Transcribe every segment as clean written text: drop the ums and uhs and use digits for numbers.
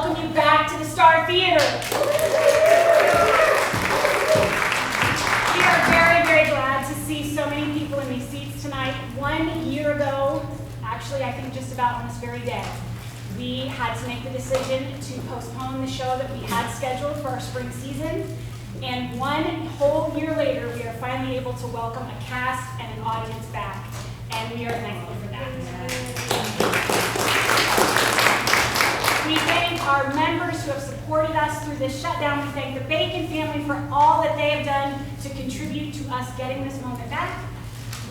welcome you back to the Star Theater. We are very, very glad to see so many people in these seats tonight. 1 year ago, actually I think just about on this very day, we had to make the decision to postpone the show that we had scheduled for our spring season. And 1 whole year later, we are finally able to welcome a cast and an audience back. And we are thankful for that. We thank our members who have supported us through this shutdown. We thank the Bacon family for all that they have done to contribute to us getting this moment back.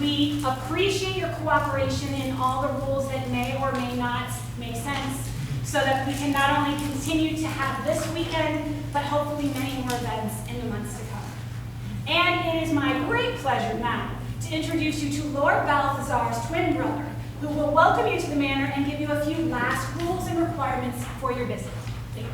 We appreciate your cooperation in all the rules that may or may not make sense so that we can not only continue to have this weekend, but hopefully many more events in the months to come. And it is my great pleasure now to introduce you to Lord Balthazar's twin brother, who will welcome you to the manor and give you a few last rules and requirements for your visit. Thank you.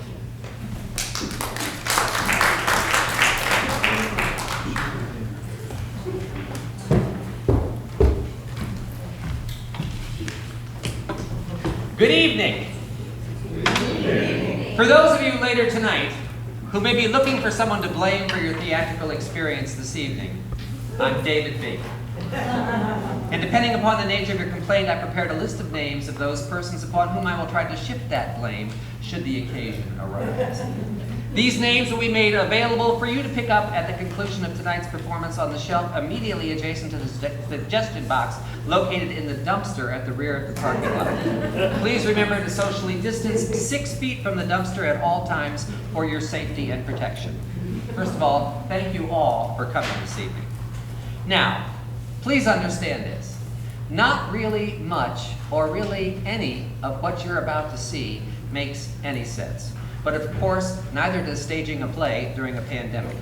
Good evening. For those of you later tonight who may be looking for someone to blame for your theatrical experience this evening, I'm David B. And depending upon the nature of your complaint, I prepared a list of names of those persons upon whom I will try to shift that blame should the occasion arise. These names will be made available for you to pick up at the conclusion of tonight's performance on the shelf immediately adjacent to the suggestion box located in the dumpster at the rear of the parking lot. Please remember to socially distance 6 feet from the dumpster at all times for your safety and protection. First of all, thank you all for coming this evening. Now, please understand this. Not really much or really any of what you're about to see makes any sense. But of course, neither does staging a play during a pandemic.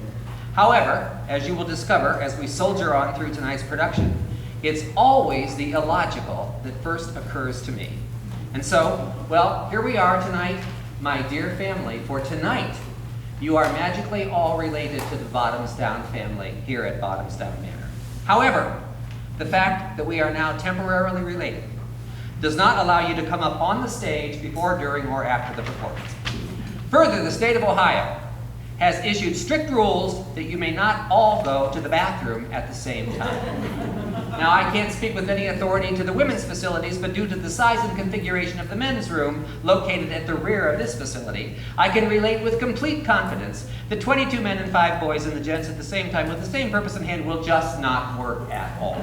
However, as you will discover as we soldier on through tonight's production, it's always the illogical that first occurs to me. And so, well, here we are tonight, my dear family, for tonight, you are magically all related to the Bottomsdown family here at Bottomsdown Manor. However, the fact that we are now temporarily related does not allow you to come up on the stage before, during, or after the performance. Further, the state of Ohio has issued strict rules that you may not all go to the bathroom at the same time. Now, I can't speak with any authority to the women's facilities, but due to the size and configuration of the men's room located at the rear of this facility, I can relate with complete confidence that 22 men and 5 boys and the gents at the same time with the same purpose in hand will just not work at all.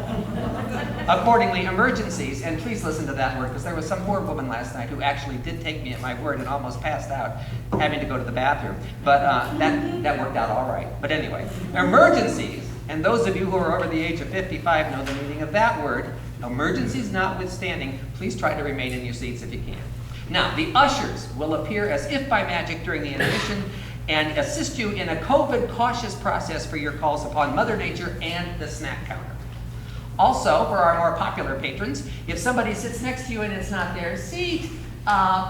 Accordingly, emergencies, and please listen to that word, because there was some poor woman last night who actually did take me at my word and almost passed out having to go to the bathroom, but that worked out all right. But anyway, emergencies, and those of you who are over the age of 55 know the meaning of that word. Emergencies notwithstanding, please try to remain in your seats if you can. Now, the ushers will appear as if by magic during the intermission and assist you in a COVID cautious process for your calls upon Mother Nature and the snack counter. Also, for our more popular patrons, if somebody sits next to you and it's not their seat,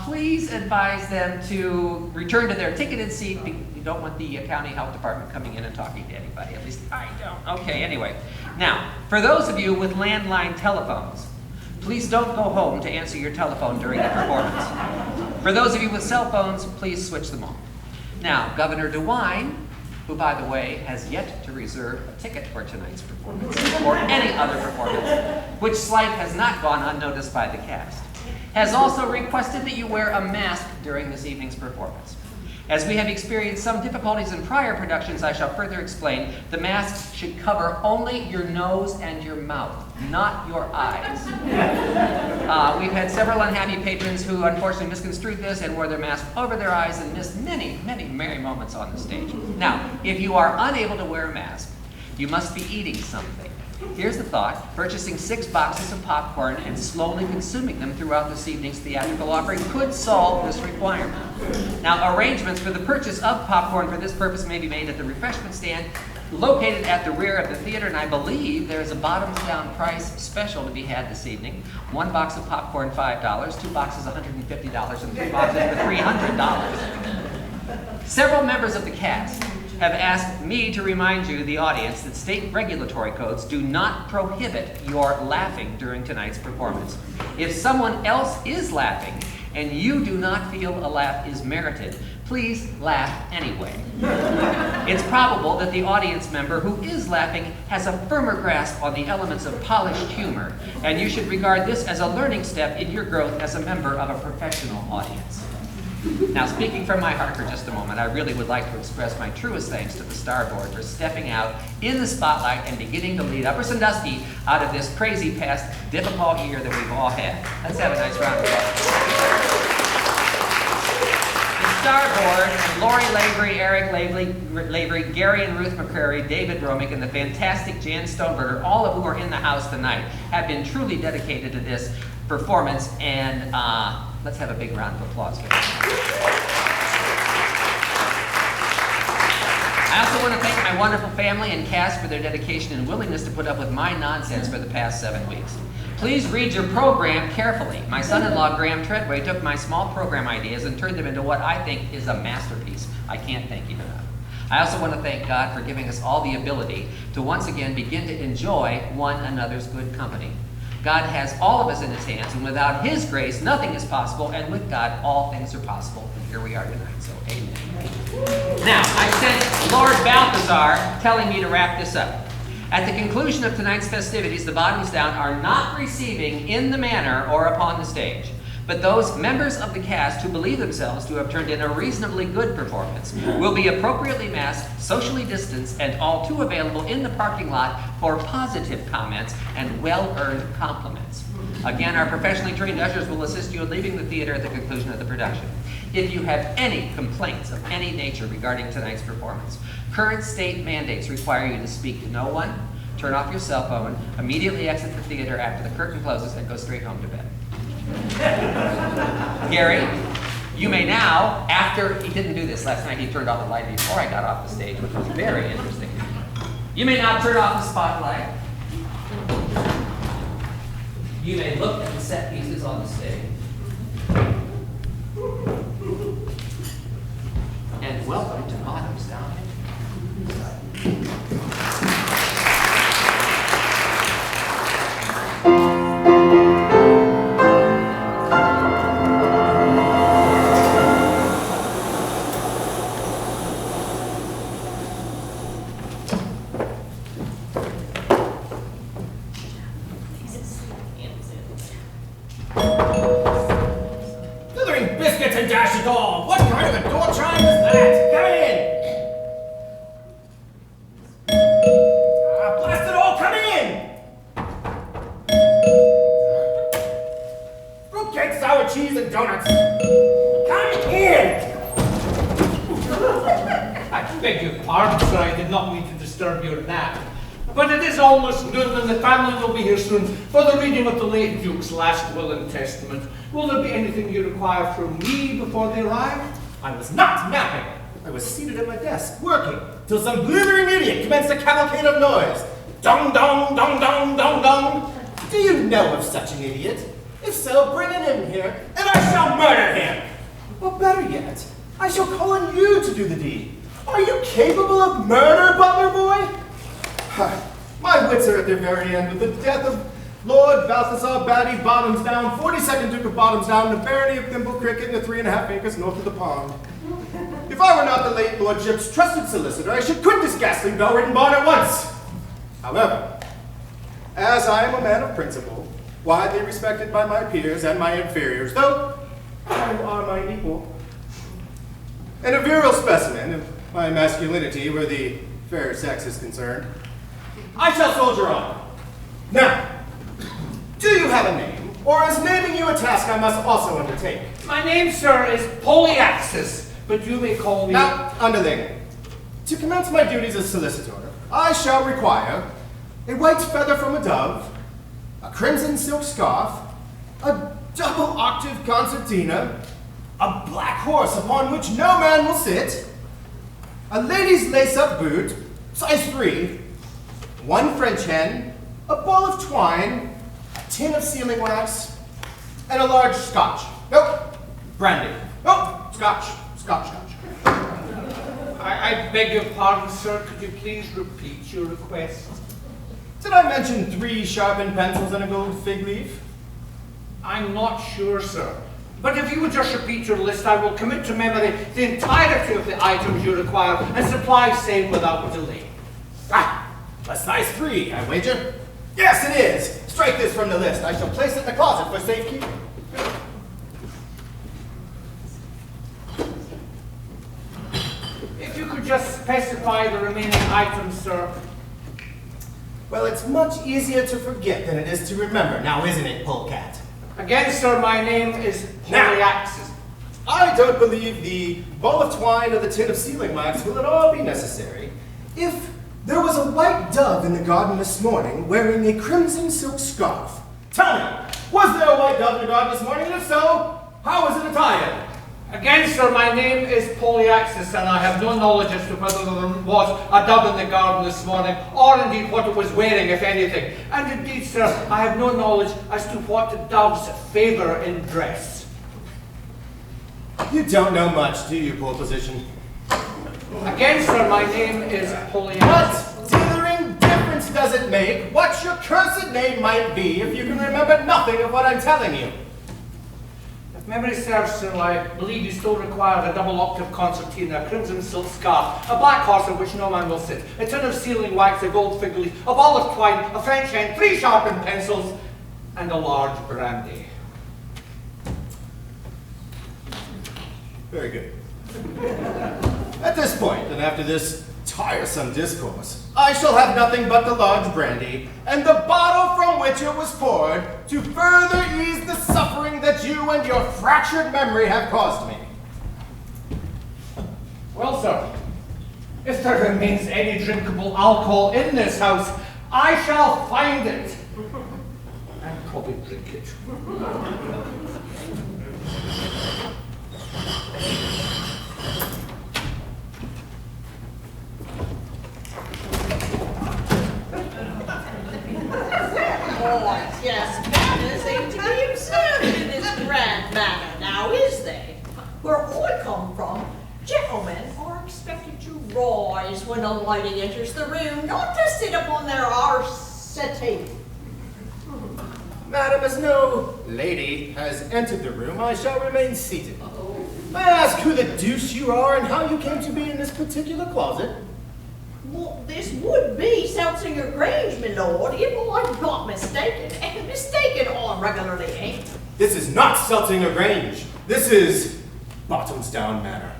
please advise them to return to their ticketed seat. You don't want the county health department coming in and talking to anybody. At least I don't. Okay, anyway. Now, for those of you with landline telephones, please don't go home to answer your telephone during the performance. For those of you with cell phones, please switch them on. Now, Governor DeWine, who, by the way, has yet to reserve a ticket for tonight's performance, or any other performance, which slight has not gone unnoticed by the cast, has also requested that you wear a mask during this evening's performance. As we have experienced some difficulties in prior productions, I shall further explain, the masks should cover only your nose and your mouth, not your eyes. We've had several unhappy patrons who unfortunately misconstrued this and wore their mask over their eyes and missed many, many merry moments on the stage. Now, if you are unable to wear a mask, you must be eating something. Here's the thought: purchasing 6 boxes of popcorn and slowly consuming them throughout this evening's theatrical offering could solve this requirement. Now, arrangements for the purchase of popcorn for this purpose may be made at the refreshment stand located at the rear of the theater, and I believe there is a Bottomsdown price special to be had this evening. 1 box of popcorn, $5, 2 boxes, $150, and 3 boxes for $300. Several members of the cast have asked me to remind you, the audience, that state regulatory codes do not prohibit your laughing during tonight's performance. If someone else is laughing and you do not feel a laugh is merited, please laugh anyway. It's probable that the audience member who is laughing has a firmer grasp on the elements of polished humor, and you should regard this as a learning step in your growth as a member of a professional audience. Now, speaking from my heart for just a moment, I really would like to express my truest thanks to the Starboard for stepping out in the spotlight and beginning to lead Upper Sandusky out of this crazy past difficult year that we've all had. Let's have a nice round of applause. The Starboard, and Lori Lavery, Eric Lavery, Gary and Ruth McCrary, David Romick, and the fantastic Jan Stoneberger, all of who are in the house tonight, have been truly dedicated to this performance, and let's have a big round of applause for them. I also want to thank my wonderful family and cast for their dedication and willingness to put up with my nonsense for the past 7 weeks. Please read your program carefully. My son-in-law, Graham Treadway, took my small program ideas and turned them into what I think is a masterpiece. I can't thank him enough. I also want to thank God for giving us all the ability to once again begin to enjoy one another's good company. God has all of us in his hands, and without his grace, nothing is possible, and with God, all things are possible. And here we are tonight, so amen. Now, I sense Lord Balthazar telling me to wrap this up. At the conclusion of tonight's festivities, the Bottomsdown are not receiving in the manor or upon the stage, but those members of the cast who believe themselves to have turned in a reasonably good performance will be appropriately masked, socially distanced, and all too available in the parking lot for positive comments and well-earned compliments. Again, our professionally trained ushers will assist you in leaving the theater at the conclusion of the production. If you have any complaints of any nature regarding tonight's performance, current state mandates require you to speak to no one, turn off your cell phone, immediately exit the theater after the curtain closes, and go straight home to bed. Gary, you may now, after he didn't do this last night, he turned off the light before I got off the stage, which was very interesting. You may now turn off the spotlight. You may look at the set pieces on the stage. And welcome to Bottomsdown. For the reading of the late Duke's last will and testament. Will there be anything you require from me before they arrive? I was not napping. I was seated at my desk, working, till some blithering idiot commenced a cavalcade of noise. Dong, dong, dong, dong, dong, dong. Do you know of such an idiot? If so, bring him in here, and I shall murder him. Or better yet, I shall call on you to do the deed. Are you capable of murder, butler boy? My wits are at their very end with the death of Lord Balthazar Batty Bottomsdown, 42nd Duke of Bottomsdown, the barony of Thimble Cricket, and the 3.5 acres north of the pond. If I were not the late lordship's trusted solicitor, I should quit this ghastly bell-ridden barn at once. However, as I am a man of principle, widely respected by my peers and my inferiors, though you are my equal, and a virile specimen of my masculinity where the fair sex is concerned, I shall soldier on. Now, do you have a name, or is naming you a task I must also undertake? My name, sir, is Polyaxis, but you may call me... Now, underling, to commence my duties as solicitor, I shall require a white feather from a dove, a crimson silk scarf, a double-octave concertina, a black horse upon which no man will sit, a lady's lace-up boot, size 3, 1 French hen, a ball of twine, a tin of sealing wax, and a large scotch. Nope, brandy. Nope, scotch. I beg your pardon, sir. Could you please repeat your request? Did I mention 3 sharpened pencils and a gold fig leaf? I'm not sure, sir. But if you would just repeat your list, I will commit to memory the entirety of the items you require and supply same without delay. Ah, a size 3, I wager. Yes, it is. Strike this from the list. I shall place it in the closet for safekeeping. If you could just specify the remaining items, sir. Well, it's much easier to forget than it is to remember, now isn't it, Polecat? Again, sir, my name is Polyaxis. I don't believe the ball of twine or the tin of sealing wax will at all be necessary. If there was a white dove in the garden this morning wearing a crimson silk scarf. Tell me, was there a white dove in the garden this morning? And if so, how was it attired? Again, sir, my name is Polyaxis, and I have no knowledge as to whether there was a dove in the garden this morning, or indeed what it was wearing, if anything. And indeed, sir, I have no knowledge as to what the doves favour in dress. You don't know much, do you, pole position? Again, sir, my name is Polyaxis. What dithering difference does it make what your cursed name might be if you can remember nothing of what I'm telling you? If memory serves, sir, I believe you still require a double octave concertina, a crimson silk scarf, a black horse on which no man will sit, a tin of sealing wax, a gold fig leaf, a ball of twine, a French hen, 3 sharpened pencils, and a large brandy. Very good. At this point, and after this tiresome discourse, I shall have nothing but the large brandy and the bottle from which it was poured to further ease the suffering that you and your fractured memory have caused me. Well, sir, if there remains any drinkable alcohol in this house, I shall find it and probably drink it. Oh, yes, manners ain't to be observed in this grand manner, now is they? Where I come from, gentlemen are expected to rise when a lady enters the room, not to sit upon their arse settee. Madam, as no lady has entered the room, I shall remain seated. May I ask who the deuce you are and how you came to be in this particular closet? Well, this would be Seltzinger Grange, my lord, if I'm not mistaken. And mistaken I regularly ain't. This is not Seltzinger Grange. This is Bottomsdown Manor.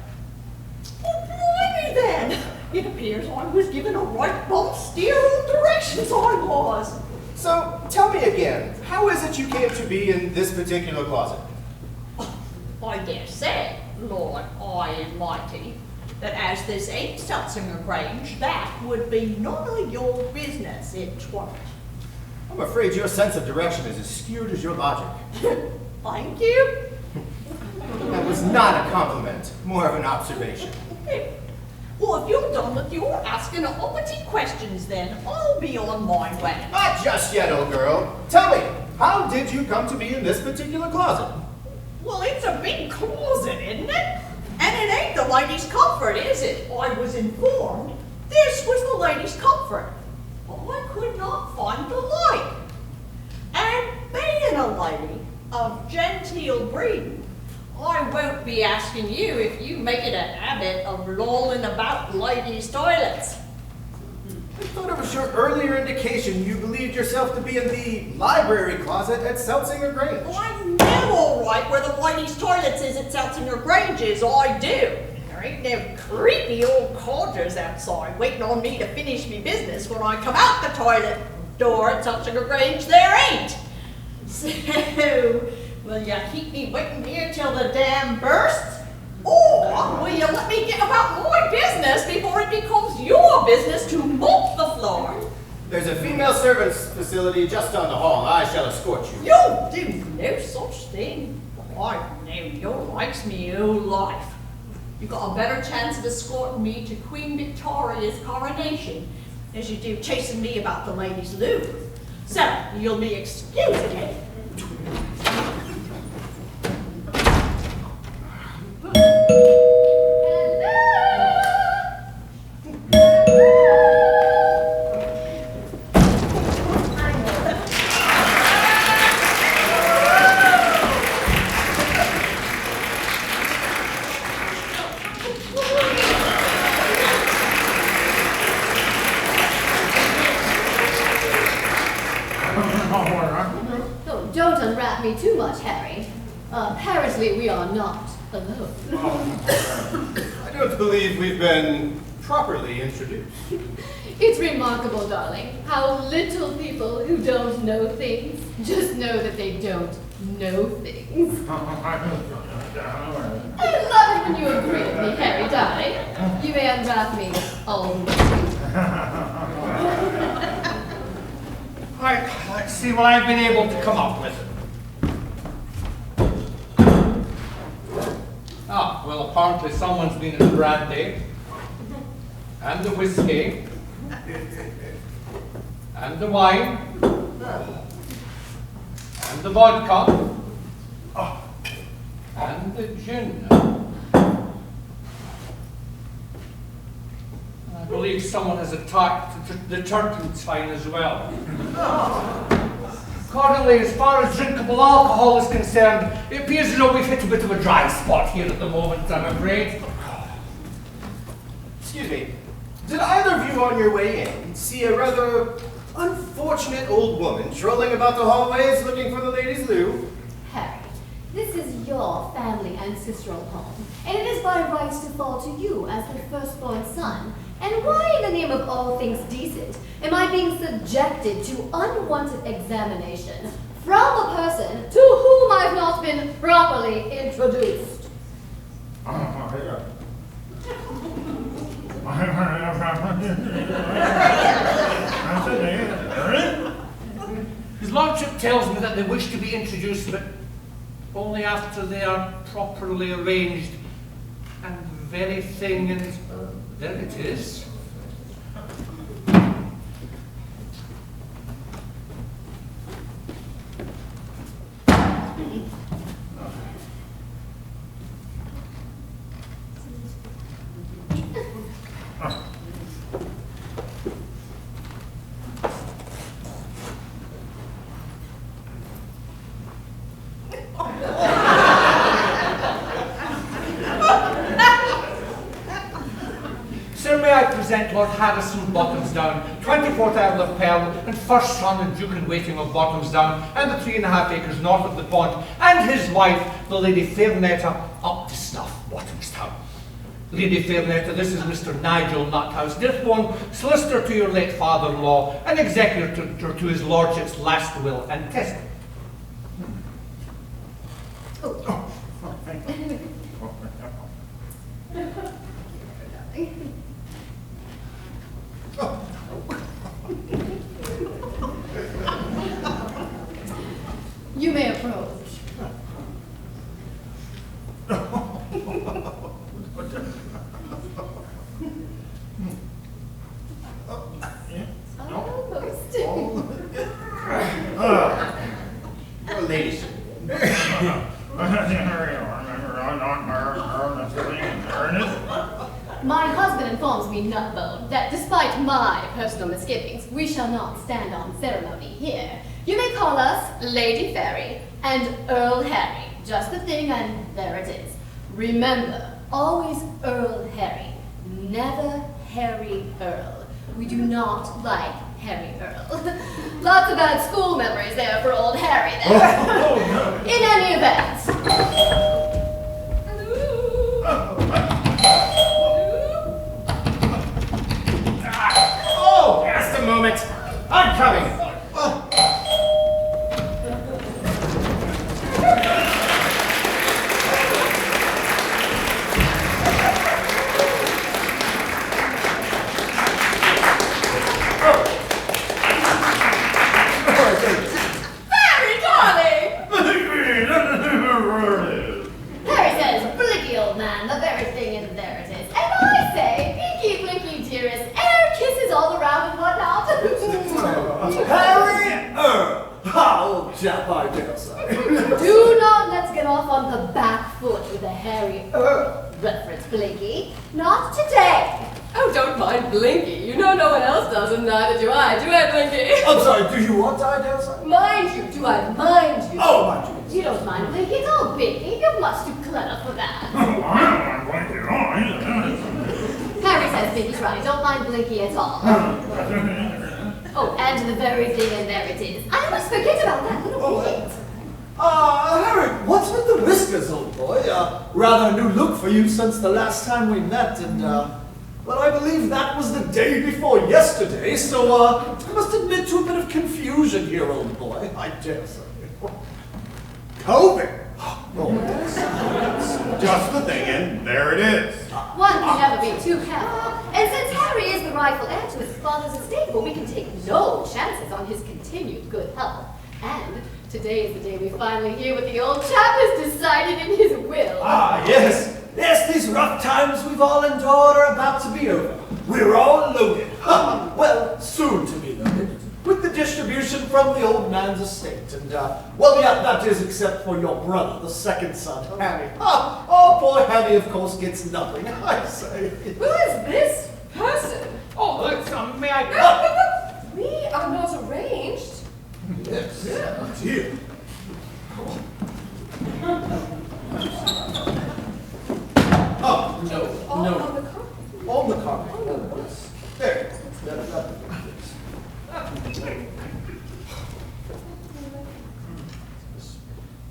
Oh, blimey then! It appears I was given a right bump steer on directions I was. So, tell me again, how is it you came to be in this particular closet? I dare say, Lord High and Mighty, that as this ain't Seltzinger Grange, that would be none of your business, it twant. I'm afraid your sense of direction is as skewed as your logic. Thank you. That was not a compliment, more of an observation. Well, if you're done with your asking uppity questions, then I'll be on my way. Not just yet, old girl. Tell me, how did you come to be in this particular closet? Well, it's a big closet, isn't it? And it ain't the lady's comfort, is it? I was informed this was the lady's comfort, but I could not find the like. And being a lady of genteel breeding, I won't be asking you if you make it a habit of lolling about ladies' toilets. I thought it was your earlier indication you believed yourself to be in the library closet at Seltzinger Grange. Well, I know all right where the ladies' toilets is at Seltzinger Grange is, I do. There ain't no creepy old codgers outside waiting on me to finish me business when I come out the toilet door at Seltzinger Grange, there ain't. So, will you keep me waiting here till the dam bursts? Or will you let me get about my business before it becomes your business to mop the floor? There's a female servants facility just down the hall. I shall escort you. You'll do no such thing. I know you likes me whole life. You got a better chance of escorting me to Queen Victoria's coronation as you do chasing me about the ladies' loo. So, you'll be excused again. me too much, Harry. Apparently we are not alone. I don't believe we've been properly introduced. It's remarkable, darling, how little people who don't know things just know that they don't know things. I love it when you agree with me, Harry, darling. You may unwrap me all the way. Let's see what I've been able to come up with. Well, apparently someone's been in the brandy, and the whiskey, and the wine, and the vodka, and the gin. I believe someone has attacked the turpentine as well. Accordingly, as far as drinkable alcohol is concerned, it appears as though we've hit a bit of a dry spot here at the moment, I'm afraid. Excuse me. Did either of you on your way in see a rather unfortunate old woman strolling about the hallways looking for the ladies' loo? Harry, this is your family ancestral home, and it is by rights to fall to you as their firstborn son. And why, in the name of all things decent, am I being subjected to unwanted examination from a person to whom I've not been properly introduced? His lordship tells me that they wish to be introduced, but only after they are properly arranged and very thing, and there it is. Sir, may I present Lord Harrison Bottomsdown, 24th Earl of Pearl, and first son and Duke in waiting of Bottomsdown, and the 3.5 acres north of the pond, and his wife, the Lady Fairinetta Updesnuff Bottomsdown. Lady Fairinetta, this is Mr. Nigel Nuthouse, dearborn solicitor to your late father-in-law, and executor to his lordship's last will and testament. You may approach. Almost. Your ladyship. My husband informs me, Nutbone, that despite my personal misgivings, we shall not stand on ceremony here. You may call us Lady Fairy and Earl Harry. Just the thing, and there it is. Remember, always Earl Harry, never Harry Earl. We do not like Harry Earl. Lots of bad school memories there for old Harry there. In any event. Oh, just a moment. I'm coming. Harry, darling! Harry says, "Blinky, old man, the very thing, and there it is." And I say, "Pinky, blinky, dearest, air kisses all around and whatnot." Harry Earl! Old chap, I dare say. Do not let's get off on the back foot with a Harry Earl reference, Blinky. Not today. Oh, don't mind Blinky. You know no one else does, and neither do I. Do I, Blinky? I'm sorry, do you want I dare say? Mind you, do I mind you? Oh, mind you. You don't mind Blinky, it's all Binky. You're much too clever for that. Harry says Binky's right. Don't mind Blinky at all. Oh, and the very thing, and there it is. I must forget about that little bit. Harry, what's with the whiskers, old boy? Rather a new look for you since the last time we met, and, well, I believe that was the day before yesterday, so, I must admit to a bit of confusion here, old boy. I dare say. COVID. Oh, yes. Just the thing, and there it is. One can never be too careful. And since Harry is the rightful heir to his father's estate, well, we can take no chances on his continued good health. And today is the day we finally hear what the old chap has decided in his will. Yes. Yes, these rough times we've all endured are about to be over. We're all loaded. Well, soon to be loaded. With the distribution from the old man's estate. And, well, yeah, that is except for your brother, the second son, Harry. Oh, boy, Harry, of course, gets nothing, I say. Who is this person? Oh, look, may I... We are not arranged. Yes. Yeah. Here. Oh, no, All no. on the carpet. On the carpet. Oh, There.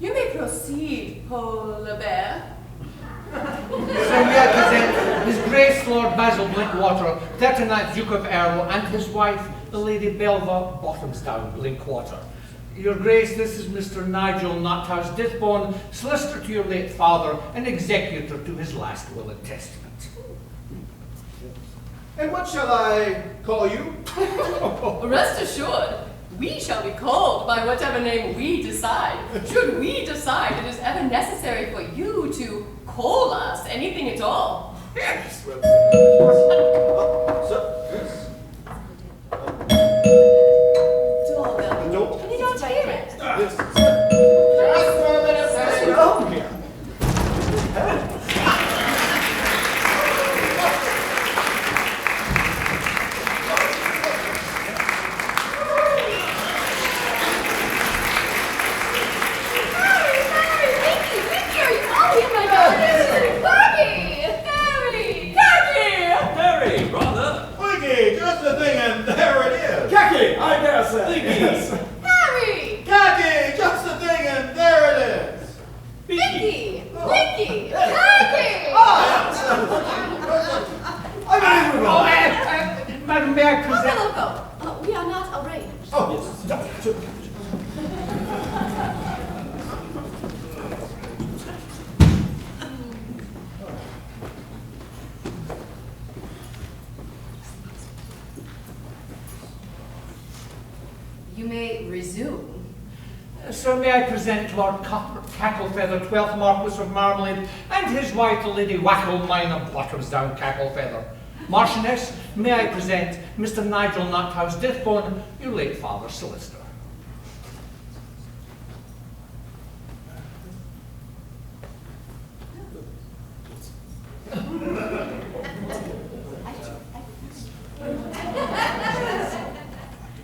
You may proceed, Polar Bear. So may I present His Grace Lord Basil Blinkwater, 39th Duke of Earl, and his wife, the Lady Belva Bottomsdown Blinkwater. Your Grace, this is Mr. Nigel Nuthouse Dithbone, solicitor to your late father and executor to his last will and testament. And what shall I call you? Rest assured, we shall be called by whatever name we decide. Should we decide it is ever necessary for you to call us anything at all. Yes. Well, yes. Doorbell. Nope. And you don't hear it. Yes. Just 1 minute, Harry. Oh, here. Harry, brother. Wiggy, just the thing, and there it is. Khaki, I dare say. Yes. Harry! Khaki, just the thing, and there it is. Vicky! Vicky! Khaki! I believe we will. Madam, may I Oh, present... hello, we are not arranged. Oh, yes. You may resume. Sir, may I present Lord Cacklefeather, 12th Marquis of Marmalade, and his wife, the Lady Wacklemine of Bottomsdown Cacklefeather. Marchioness, may I present Mr. Nigel Nuthouse Dithbone, your late father's solicitor.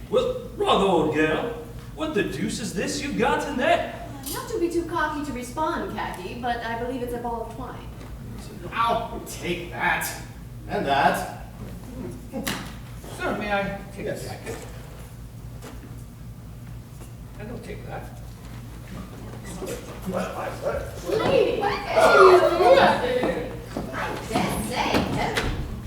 Well, rather, old gal. What the deuce is this you've got in there? Not to be too cocky to respond, Khaki, but I believe it's a ball of twine. I'll take that. And that. Sir, may I take Yes. the jacket? I don't take that. Lady! I dare say,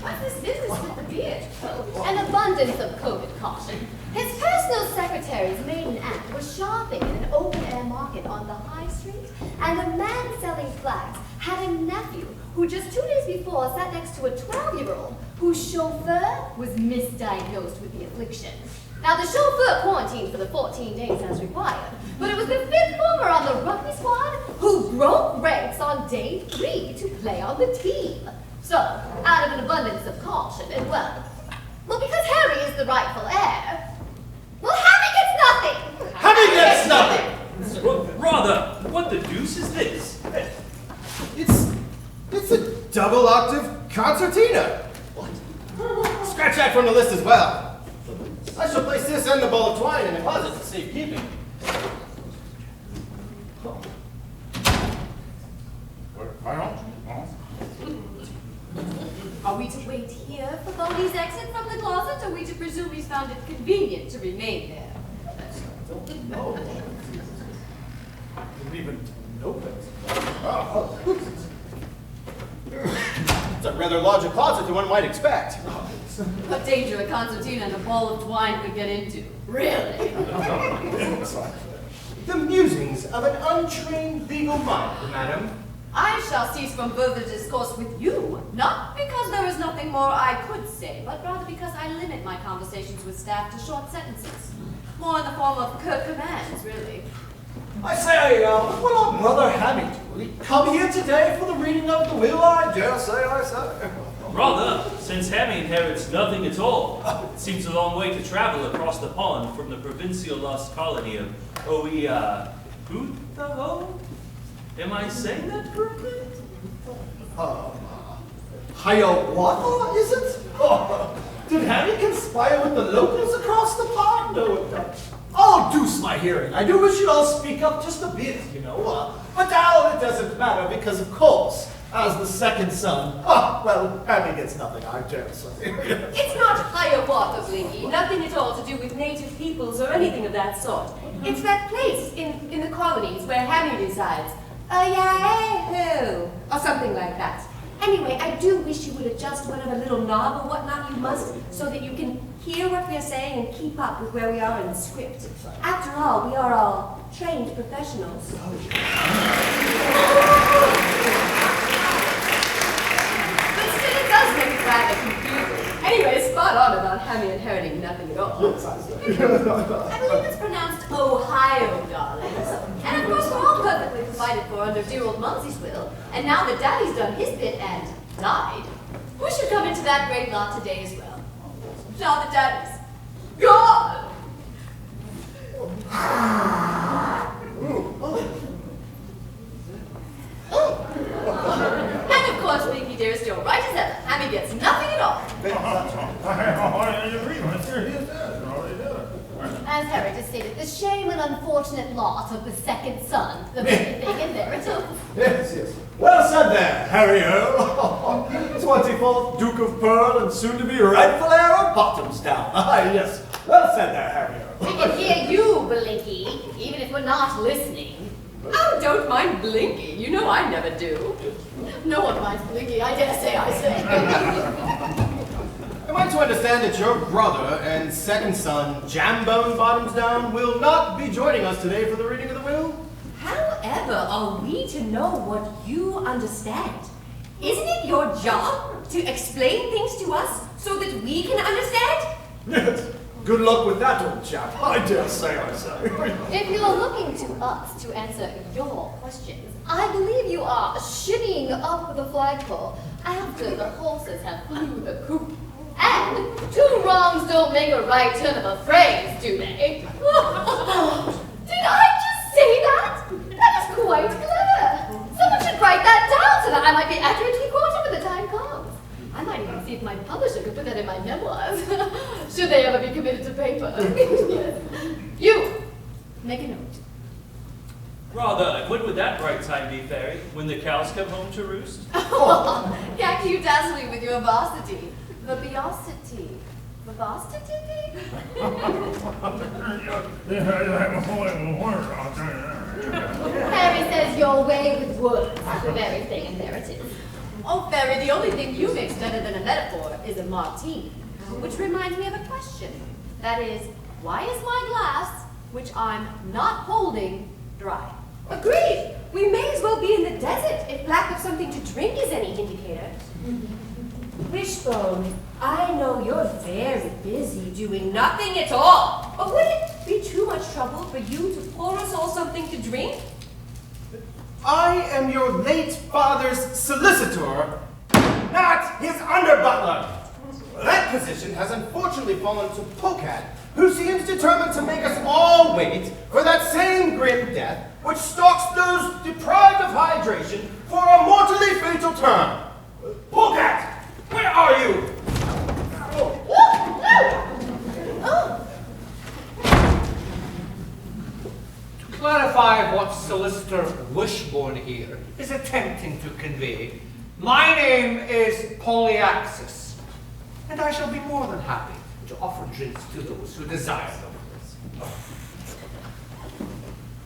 what's this business with the beard coat? An abundance of COVID caution. His personal secretary's maiden aunt was shopping in an open-air market on the high street, and a man selling flags had a nephew who just 2 days before sat next to a 12-year-old whose chauffeur was misdiagnosed with the affliction. Now, the chauffeur quarantined for the 14 days as required, but it was the 5th former on the rugby squad who broke ranks on day 3 to play on the team. So, out of an abundance of caution, and well, because Harry is the rightful heir, well, Harry gets nothing! Harry gets nothing! Well, rather, what the deuce is this? It's a double octave concertina. What? Scratch that from the list as well. I shall place this and the ball of twine in a closet for safekeeping. Are we to wait here for Bodhi's exit from the closet, or are we to presume he's found it convenient to remain there? didn't even know that. It's a rather larger closet than one might expect. What danger a concertina and a ball of twine could get into. Really? The musings of an untrained legal mind, madam. I shall cease from further discourse with you, not because there is nothing more I could say, but rather because I limit my conversations with staff to short sentences. More in the form of curt commands, really. I say, will our brother Hammy come here today for the reading of the will? I dare say, I say. Rather, since Hammy inherits nothing at all, it seems a long way to travel across the pond from the provincial lost colony of Oeahutaho? Am I saying that correctly? Hiawatha, is it? Did Hammy conspire with the locals across the pond? No, oh, deuce my hearing. I do wish you'd all speak up just a bit, you know. But now it doesn't matter because, of course, as the second son, well, Hammy gets nothing, I dare say. It's not Hiawatha, Blinky. Nothing at all to do with native peoples or anything of that sort. It's that place in the colonies where Hammy resides. Or something like that. Anyway, I do wish you would adjust whatever little knob or whatnot you must so that you can hear what we're saying and keep up with where we are in the script. After all, we are all trained professionals. But still, it does make it rather confusing. Anyway, spot on about Hammy inheriting nothing at all. I believe it's pronounced Ohio, darlings. And of course, we're all perfectly provided for under dear old Mumsy's will. And now that Daddy's done his bit and died, we should come into that great lot today as well. Now that Daddy's gone! And of course, Binky dearest, you're right as ever. Hammy gets nothing at all. As Harry just stated, the shame and unfortunate lot of the second son, the very big inheritance. Yes. Well said there, Harry Earl. 24th Duke of Pearl and soon to be rightful heir of Bottomsdown. Yes. Well said there, Harry Earl. We can hear you, Blinky, even if we're not listening. Oh, don't mind Blinky. You know I never do. No one minds Blinky, I dare say I say. Am I to understand that your brother and second son, Jambone Bottomsdown, will not be joining us today for the reading of the will? However, are we to know what you understand? Isn't it your job to explain things to us so that we can understand? Yes. Good luck with that, old chap. I dare say, I say. If you're looking to us to answer your questions, I believe you are shinnying up the flagpole after the horses have flew the coop. And two wrongs don't make a right turn of a phrase, do they? Did I just say that? That is quite clever. Someone should write that down so that I might be accurately quoted when the time comes. I might even see if my publisher could put that in my memoirs, should they ever be committed to paper. Yes. You, make a note. Rather, and when would that bright time be, Fairy? When the cows come home to roost? Can't you dazzle me with your vivacity? Vivacity. Vivacity? Harry says your way with words is the very thing imperative. Oh, Fairy, the only thing you mix better than a metaphor is a martini. Which reminds me of a question. That is, why is my glass, which I'm not holding, dry? Agreed! We may as well be in the desert if lack of something to drink is any indicator. Wishbone, I know you're very busy doing nothing at all, but would it be too much trouble for you to pour us all something to drink? I am your late father's solicitor, not his under-butler. That position has unfortunately fallen to Pocat, who seems determined to make us all wait for that same grim death which stalks those deprived of hydration for a mortally fatal term. Pocat, where are you? To clarify what Solicitor Wishbone here is attempting to convey, my name is Polyaxis, and I shall be more than happy to offer drinks to those who desire them.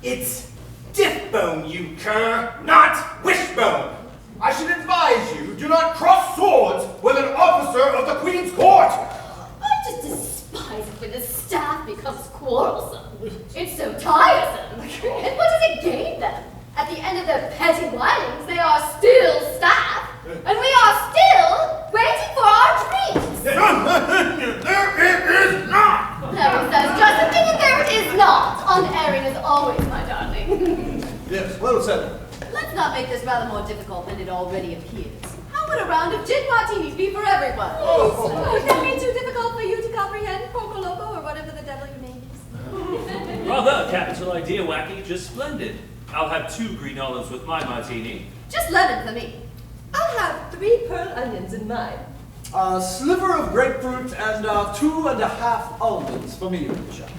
It's Diff bone, you cur, not wishbone. I should advise you, do not cross swords with an officer of the Queen's court. I just despise it when the staff becomes quarrelsome. It's so tiresome. And what does it gain them? At the end of their petty whinings, they are still staff, and we are still waiting for our treats. There it is not. Harry says Josephine, and there it is not. Unerring as always, my darling. Yes, well said. Let's not make this rather more difficult than it already appears. How would a round of gin martinis be for everyone? Would that be too difficult for you to comprehend, Poco Loco, or whatever the devil your name is? Rather a capital idea, Wacky. Just splendid. I'll have 2 green olives with my martini. Just lemon for me. I'll have 3 pearl onions in mine. A sliver of grapefruit and 2.5 almonds for me, Richard.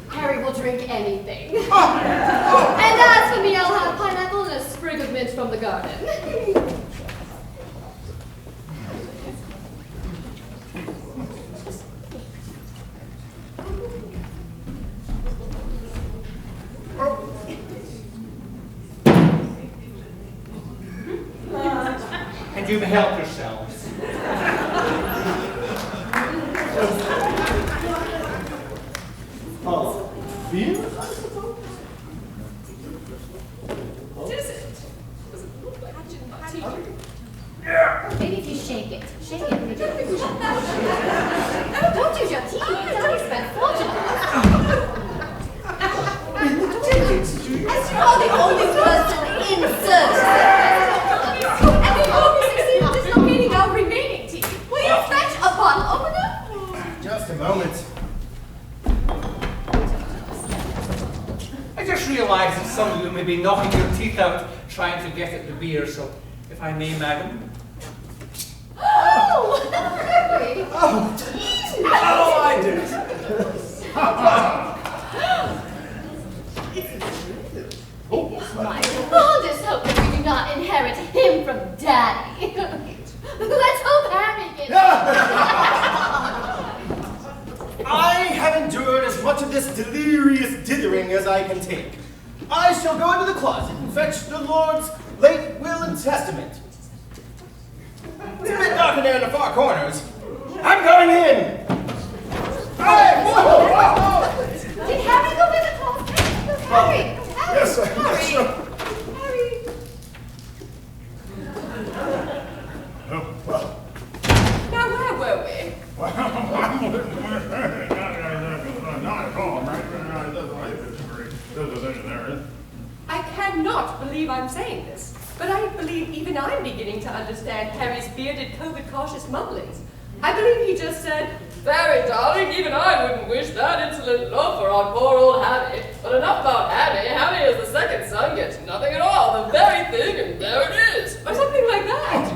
Harry will drink anything. And as for me, I'll have pineapple and a sprig of mint from the garden. And you help yourselves. Beer? Maybe if you shake it. Shake it. Don't use your teeth. Don't spend fortune. As you are the only person in service, and we hope you succeed in dislocating our remaining teeth, will you fetch a bottle opener? Just a moment. I just realized that some of you may be knocking your teeth out trying to get at the beer, so if I may, madam. Oh, Harry. Oh, I did. My fondest hope that we do not inherit him from Daddy. Let's hope Harry gets I have endured as much of this delirious dithering as I can take. I shall go into the closet and fetch the Lord's late will and testament. It's a bit dark in there in the far corners. I'm going in! Hey! Whoa, whoa, whoa. Did Harry go in the closet? Harry! Harry! Yes, sir. Harry! Yes, sir. Harry! Now, where were we? I cannot believe I'm saying this, but I believe even I'm beginning to understand Harry's bearded, COVID-cautious mumblings. I believe he just said, "Very darling, even I wouldn't wish that insolent love for our poor old Hammy. But enough about Hammy. Hammy is the second son, gets nothing at all. The very thing, and there it is." Or something like that.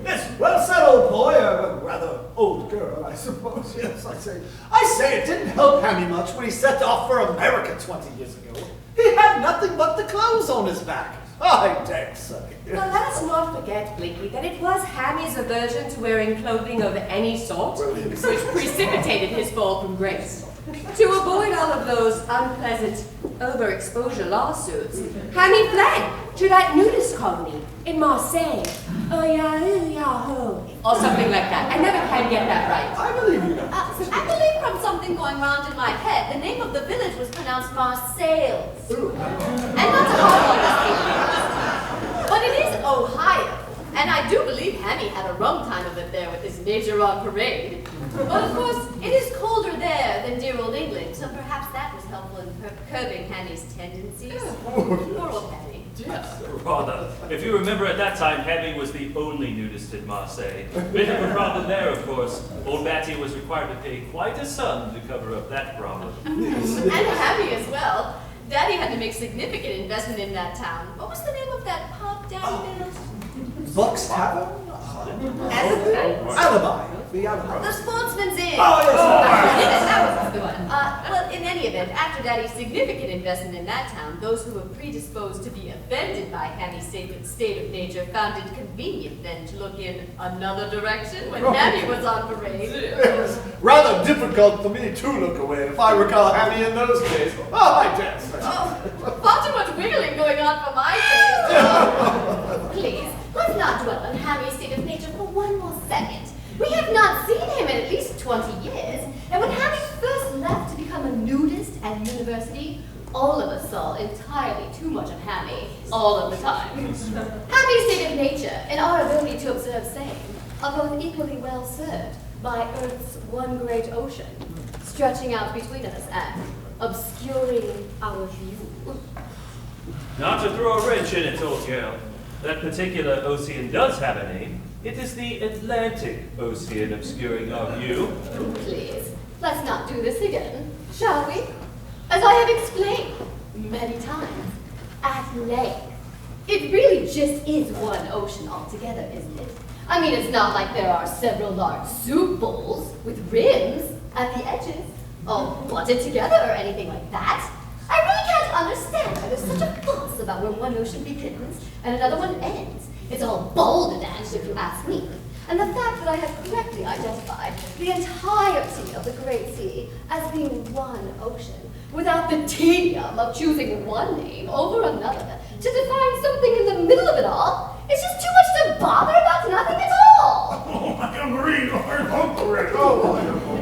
Yes, well said, old boy. A rather old girl, I suppose. Yes, I say it didn't help Hammy much when he set off for America 20 years ago. He had nothing but the clothes on his back. I dare say. Well, let us not forget, Blinky, that it was Hammy's aversion to wearing clothing of any sort which precipitated his fall from grace. To avoid all of those unpleasant overexposure lawsuits, Hammy fled to that nudist colony in Marseille. Oh, yahoo, or something like that. I never can get that right. I believe you. I believe from something going round in my head, the name of the village was pronounced Marseilles. And not to harp on this, but it is Ohio. And I do believe Hammy had a rum time of it there with his major on parade. But of course, it is colder there than dear old England, so perhaps that was helpful in curbing Hammy's tendencies. Poor old Hammy. Rather. If you remember, at that time, Hammy was the only nudist in Marseille. Bit of a problem there, of course. Old Batty was required to pay quite a sum to cover up that problem. And Hammy as well. Daddy had to make significant investment in that town. What was the name of that pub Daddy built? Buck's Tavern? Alibi. Alibi. the animal. The Sportsman's Inn. Oh, yes. That was the one. Well, in any event, after Daddy's significant investment in that town, those who were predisposed to be offended by Hammy's state of nature found it convenient then to look in another direction when Hammy was on parade. Yes, rather difficult for me to look away, if I recall Hammy in those days. Oh, I guess. Oh, far too much wiggling going on for my taste. Please, let's not dwell on Hammy's state of nature for one more second. We have not seen him in at least 20 years, and when Hammy first left to become a nudist at university, all of us saw entirely too much of Hammy all of the time. Hammy's state of nature and our ability to observe same are both equally well served by Earth's one great ocean, stretching out between us and obscuring our view. Not to throw a wrench in it, old girl. That particular ocean does have a name. It is the Atlantic Ocean obscuring our view. Please, let's not do this again, shall we? As I have explained many times, at length, it really just is one ocean altogether, isn't it? I mean, it's not like there are several large soup bowls with rims at the edges, all butted together or anything like that. I really can't understand why there's such a fuss about where one ocean begins and another one ends. It's all balderdash, if you ask me. And the fact that I have correctly identified the entirety of the Great Sea as being one ocean, without the tedium of choosing one name over another to define something in the middle of it all, is just too much to bother about nothing at all. Oh, I agree.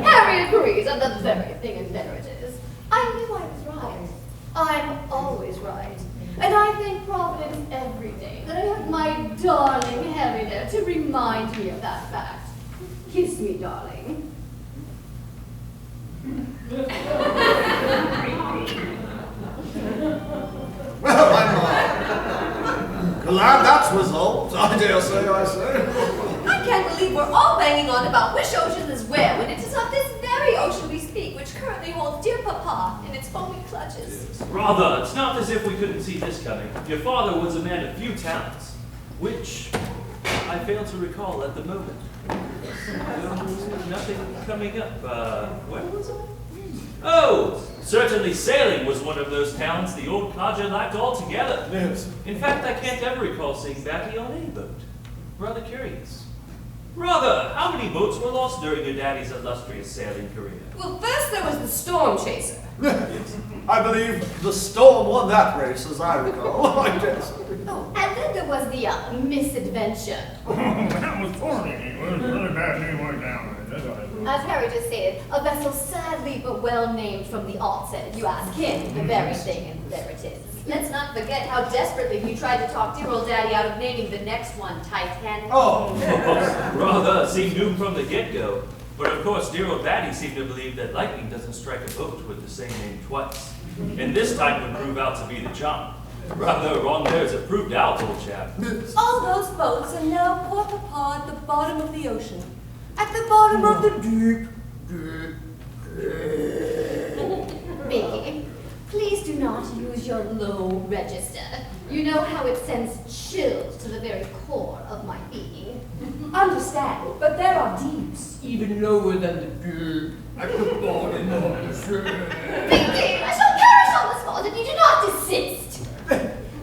Harry agrees, and the very thing, and there it is. I knew I was right. I'm always right. And I thank Providence every day that I have my darling Harry there to remind me of that fact. Kiss me, darling. Well, I'm glad that's resolved, I dare say, I say. I can't believe we're all banging on about which ocean is where when it is of this very ocean we speak, which currently holds dear Papa in its foamy clutches. Rather, it's not as if we couldn't see this coming. Your father was a man of few talents, which I fail to recall at the moment. Nothing coming up. Where was I? Oh, certainly sailing was one of those talents the old codger lacked altogether. Yes. In fact, I can't ever recall seeing Batty on any boat. Rather curious. Rather, how many boats were lost during your daddy's illustrious sailing career? Well, first there was the Storm Chaser. I believe the Storm won that race, as I recall. I guess. Oh, and then there was the Misadventure. That was poorly. It was really badly worked down. That's all it was. As Harry just stated, a vessel sadly but well named from the outset. If you ask him, the very thing, and there it is. Let's not forget how desperately he tried to talk dear old Daddy out of naming the next one Titanic. Oh, Rather, seemed doomed from the get-go. But of course, dear old Daddy seemed to believe that lightning doesn't strike a boat with the same name twice. And this time would prove out to be the charm. Rather, wrong there as it proved out, old chap. All those boats are now poor Papa at the bottom of the ocean. At the bottom of the deep. Mickey, please do not use your low register. You know how it sends chills to the very core of my being. Understand, but there are deeps even lower than the deep at the bottom of the sea. Mickey, I shall perish on the spot if you do not desist.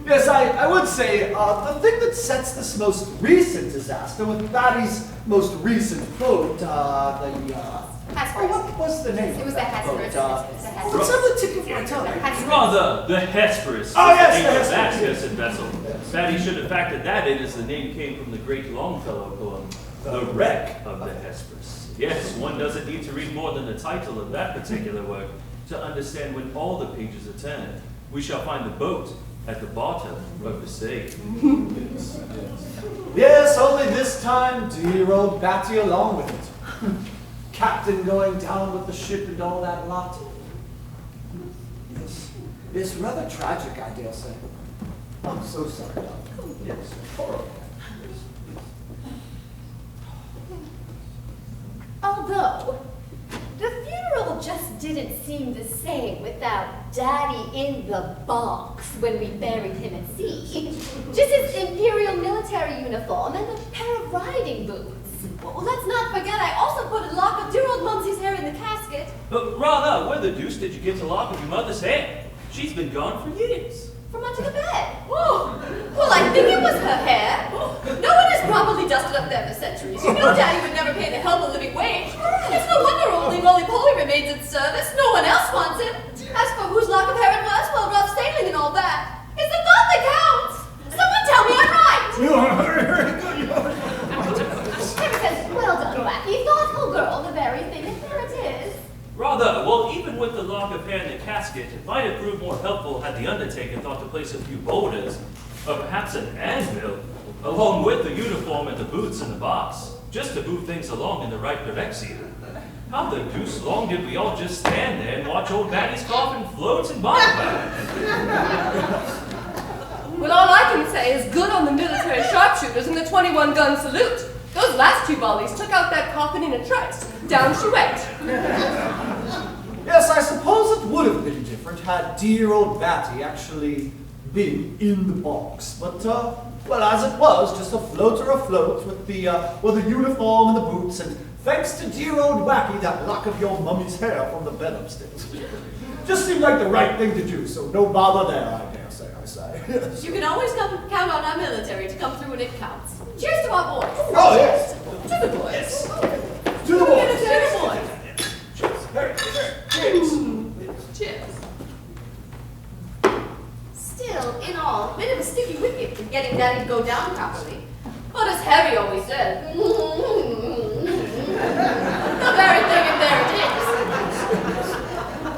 yes, I would say the thing that sets this most recent disaster with Batty's most recent boat, what was the name? It was of the that boat? Hesperus. What's on the tip of my tongue? Rather, the Hesperus. Oh, yes, the name the of that Hesperus. cursed vessel. Batty should have factored that in as the name came from the great Longfellow poem, The Wreck of the Hesperus. Yes, one doesn't need to read more than the title of that particular work to understand when all the pages are turned, we shall find the boat at the bottom of the sea. Yes, only this time, dear old Batty along with it. Captain going down with the ship and all that lot. Yes, it's rather tragic, I dare say. I'm so sorry, Doctor. Yes, horrible. Although, the funeral just didn't seem the same without Daddy in the box when we buried him at sea. Just his imperial military uniform and a pair of riding boots. Well, let's not forget I also put a lock of dear old Mumsy's hair in the casket. Rather, where the deuce did you get the lock of your mother's hair? She's been gone for years. From under the bed. Oh, well, I think it was her hair. No one has properly dusted up there for centuries. You know Daddy would never pay the help a living wage. It's no wonder only roly-poly remains in service. No one else wants him. As for whose lock of hair it was, well, rough sailing and all that. It's the thought that counts. Someone tell me I'm right. You are very good. Harry says, well done, Wacky. Thoughtful girl, the very thing, and there it is. Rather, well, even with the lock of hair in the casket, it might have proved more helpful had the undertaker thought to place a few boulders, or perhaps an anvil, along with the uniform and the boots in the box, just to move things along in the right direction. How the deuce long did we all just stand there and watch old Daddy's coffin float and bob about? Well, all I can say is good on the military sharpshooters and the 21-gun salute. Those last two volleys took out that coffin in a trice. Down she went. Yes, I suppose it would have been different had dear old Batty actually been in the box. But, well, as it was, just a floater afloat with the uniform and the boots, and thanks to dear old Wacky, that lock of your mummy's hair from the bed upstairs. Just seemed like the right thing to do, so no bother there, I dare say, I say. Yes. You can always count on our military to come through when it counts. Cheers to our boys. Oh, yes. To the boys. To the boys. Military boys. Cheers. Still, in all, a bit of a sticky wicket in getting Daddy to go down properly. But as Harry always said, the very thing, and there it is.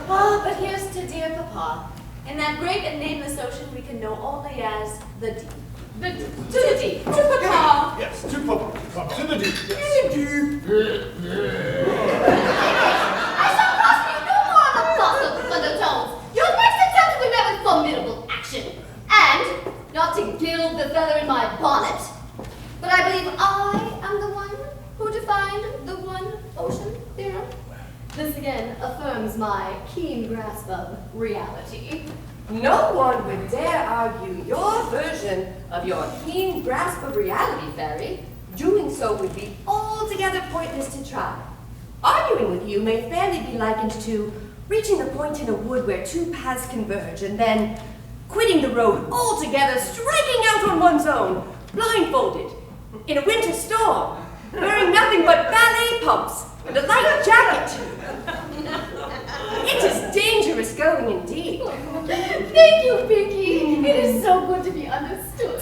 Ah, but here's to dear Papa. In that great and nameless ocean we can know only as the deep. To the deep. To Papa. Yes, to Papa. To the deep. To the deep. I shall cross you no more on the boss of undertones. Your next attempt will be met with formidable action. And, not to gild the feather in my bonnet, but I believe I am the one who defined the one ocean theorem. This again affirms my keen grasp of reality. No one would dare argue your version of your keen grasp of reality, Fairy. Doing so would be altogether pointless to try. Arguing with you may fairly be likened to reaching a point in a wood where two paths converge and then quitting the road altogether, striking out on one's own, blindfolded, in a winter storm, wearing nothing but ballet pumps and a light jacket. It is dangerous going indeed. Thank you, Vicky. It is so good to be understood.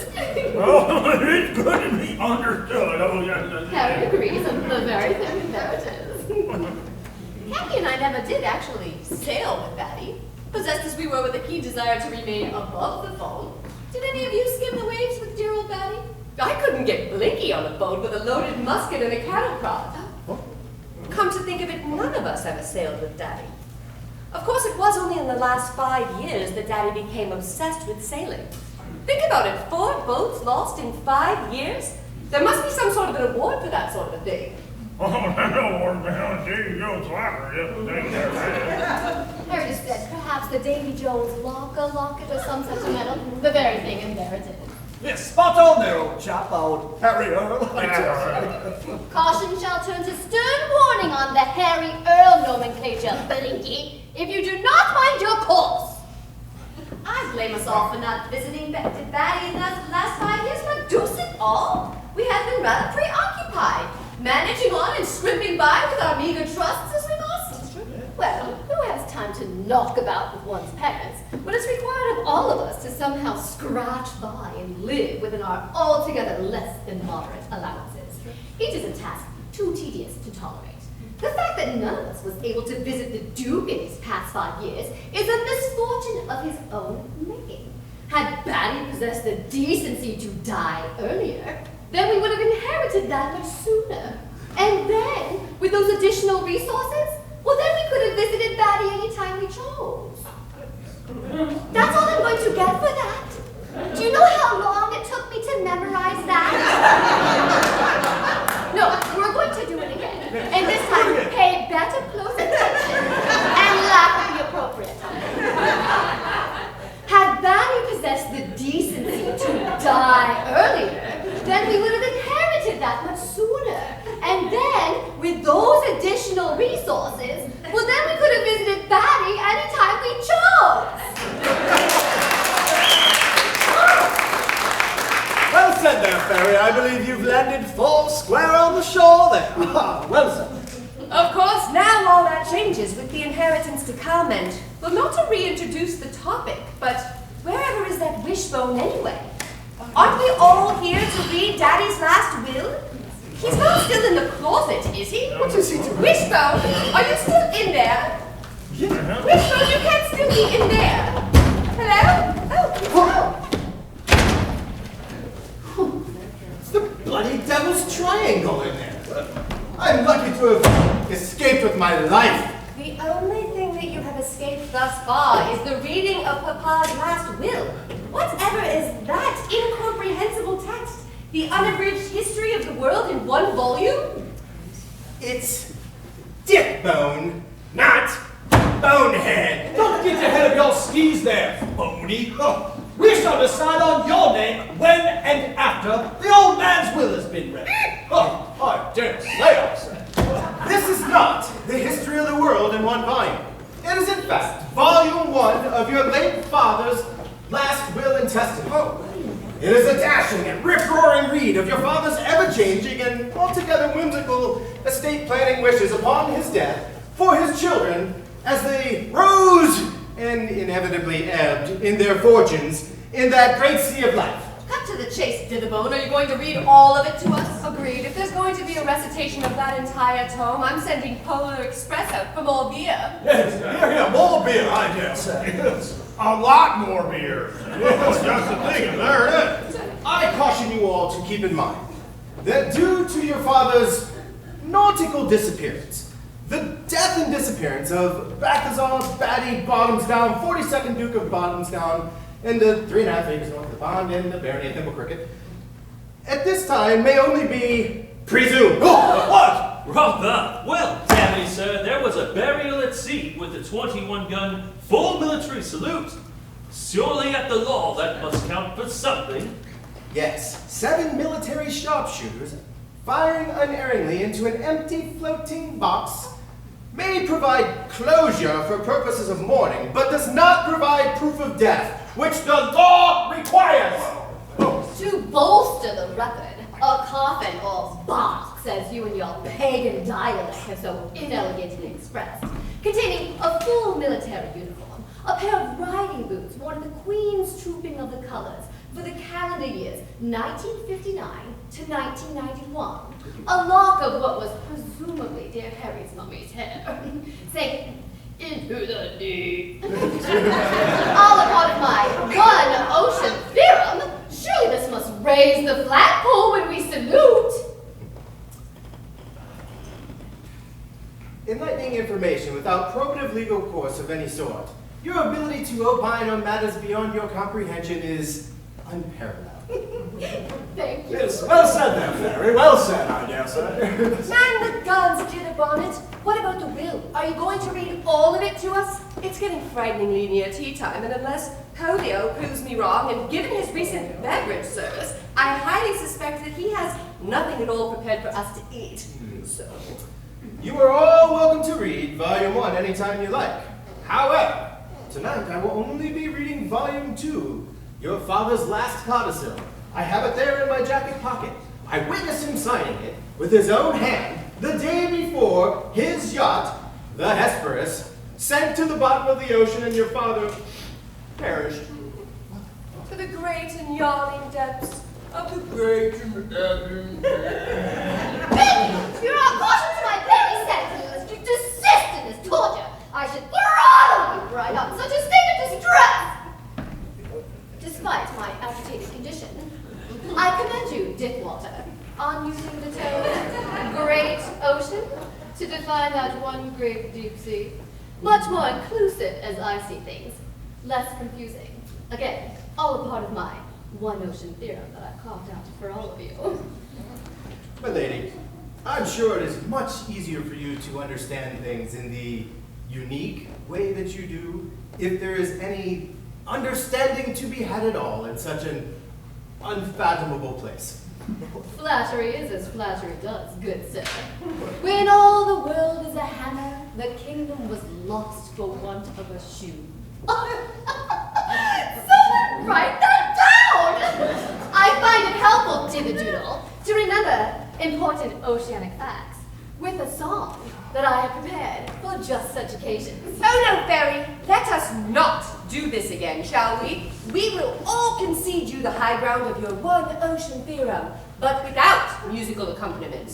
Oh, it's good to be understood. Oh, yes. Harry agrees on the very thing, there it is. Hattie and I never did actually sail with Batty, possessed as we were with a keen desire to remain above the foam. Did any of you skim the waves with dear old Batty? I couldn't get Blinky on a boat with a loaded musket and a cattle prod. Come to think of it, none of us ever sailed with Daddy. Of course, it was only in the last 5 years that Daddy became obsessed with sailing. Think about it, 4 boats lost in 5 years? There must be some sort of an award for that sort of thing. Oh, that award down Davy Jones Locker yesterday. Harry just said perhaps the Davy Jones locket or some such a medal. The very thing, and there it is. Yes, spot on there, old chap, old Harry Earl. Caution shall turn to stern warning on the Harry Earl nomenclature, Blinky, if you do not mind your course. I blame us all for not visiting Batty in the last 5 years, but deuce it all. We have been rather preoccupied, managing on and scrimping by with our meager trusts as we must. Well, who has time to knock about with one's parents when it's required of all of us to somehow scratch by and live within our altogether less than moderate allowances? It is a task too tedious to tolerate. The fact that none of us was able to visit the Duke in these past 5 years is a misfortune of his own making. Had Batty possessed the decency to die earlier, then we would have inherited that much sooner. And then, with those additional resources, well, then we could have visited Batty anytime we chose. That's all I'm going to get for that. Do you know how long it took me to memorize that? No, we're going to do it again. And this time, pay better close attention and resources, well then we could have visited Batty anytime we chose. Well said there, Fairy. I believe you've landed full square on the shore there. Well said. Of course, now all that changes with the inheritance to come, and, well, not to reintroduce the topic, but wherever is that wishbone anyway? Aren't we all here to read Daddy's last will? He's not still in the closet, is he? What is he doing? Wishbone, are you still in there? Yeah. Wishbone, you can't still be in there. Hello? Oh, It's the bloody devil's triangle in there. I'm lucky to have escaped with my life. the only thing that you have escaped thus far is the reading of Papa's last will. Whatever is that incomprehensible text? The unabridged history of the world in one volume? It's dick bone, not bonehead. Don't get ahead of your skis there, Boney. Oh, we shall decide on your name when and after the old man's will has been read. Oh, I dare say I say. This is not the history of the world in one volume. It is in fact volume 1 of your late father's last will and testament. It is a dashing and rip-roaring read of your father's ever-changing and altogether whimsical estate planning wishes upon his death for his children as they rose and inevitably ebbed in their fortunes in that great sea of life. Cut to the chase, Dithibone. Are you going to read all of it to us? Agreed. If there's going to be a recitation of that entire tome, I'm sending Polar Express out for more beer. Yes, yeah, more beer, I dare say. A lot more beer. That's just the thing, there it is. I caution you all to keep in mind that due to your father's nautical disappearance, the death and disappearance of Balthazar Batty Bottomsdown, 42nd Duke of Bottomsdown, and the 3.5 acres north of the pond, and the barony of Thimble Cricket, at this time may only be presumed. Oh, what? Rather. Well, damn sir, there was a burial at sea with a 21-gun full military salute. Surely at the law that must count for something. Yes, 7 military sharpshooters firing unerringly into an empty floating box may provide closure for purposes of mourning, but does not provide proof of death, which the law requires. To bolster the record, a coffin or box, as you and your pagan dialect have so inelegantly expressed, containing a full military uniform, a pair of riding boots worn in the Queen's trooping of the colors for the calendar years 1959 to 1991, a lock of what was presumably dear Harry's mummy's hair, saying, "Into the deep." All a part of my one ocean theorem. Surely this must raise the flagpole when we salute. Enlightening information without probative legal course of any sort. Your ability to opine on matters beyond your comprehension is unparalleled. Thank you. Yes, well said there, Fairy. Well said, I dare say. Man the guns, Jitterbonnet. What about the will? Are you going to read all of it to us? It's getting frighteningly near tea time, and unless Polio proves me wrong, and given his recent beverage service, I highly suspect that he has nothing at all prepared for us to eat. So, You are all welcome to read Volume 1 anytime you like. However, tonight I will only be reading Volume 2, your father's last codicil. I have it there in my jacket pocket. I witnessed him signing it with his own hand the day before his yacht, the Hesperus, sank to the bottom of the ocean and your father perished. to the great and yawning depths of the Baby, you're not caution to my baby senses. You desist in this torture. I should throttle you were I not in such a state of distress. Despite my agitated condition, I commend you, Dickwater, on using the term great ocean to define that one great deep sea. Much more inclusive as I see things, less confusing. Again, all a part of my one ocean theorem that I've carved out for all of you. My lady, I'm sure it is much easier for you to understand things in the unique way that you do if there is any understanding to be had at all in such an unfathomable place. Flattery is as flattery does, good sir. When all the world is a hammer, the kingdom was lost for want of a shoe. Someone write that down! I find it helpful, Dividoodle, to remember important oceanic facts with a song that I have prepared for just such occasions. Oh no, Fairy, let us not do this again, shall we? We will all concede you the high ground of your one ocean theorem, but without musical accompaniment.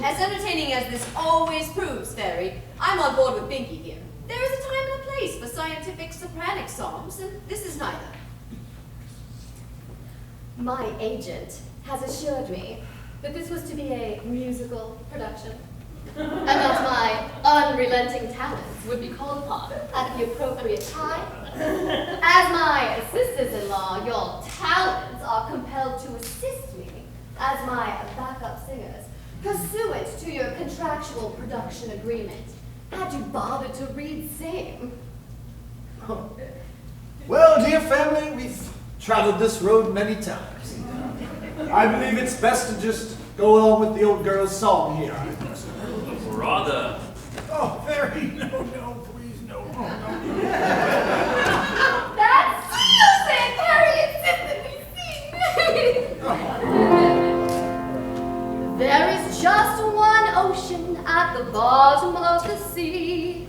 As entertaining as this always proves, Fairy, I'm on board with Binky here. There is a time and a place for scientific sopranic songs, and this is neither. My agent has assured me that this was to be a musical production, and that my unrelenting talents would be called upon at the appropriate time. As my sisters-in-law, your talents are compelled to assist me as my backup singers, pursuant to your contractual production agreement. Had you bothered to read same? Well, dear family, we've traveled this road many times. I believe it's best to just go along with the old girl's song here. Rather. Oh, Fairy, no, please, no. That's music! Harry insists that we sing! There is just one ocean at the bottom of the sea.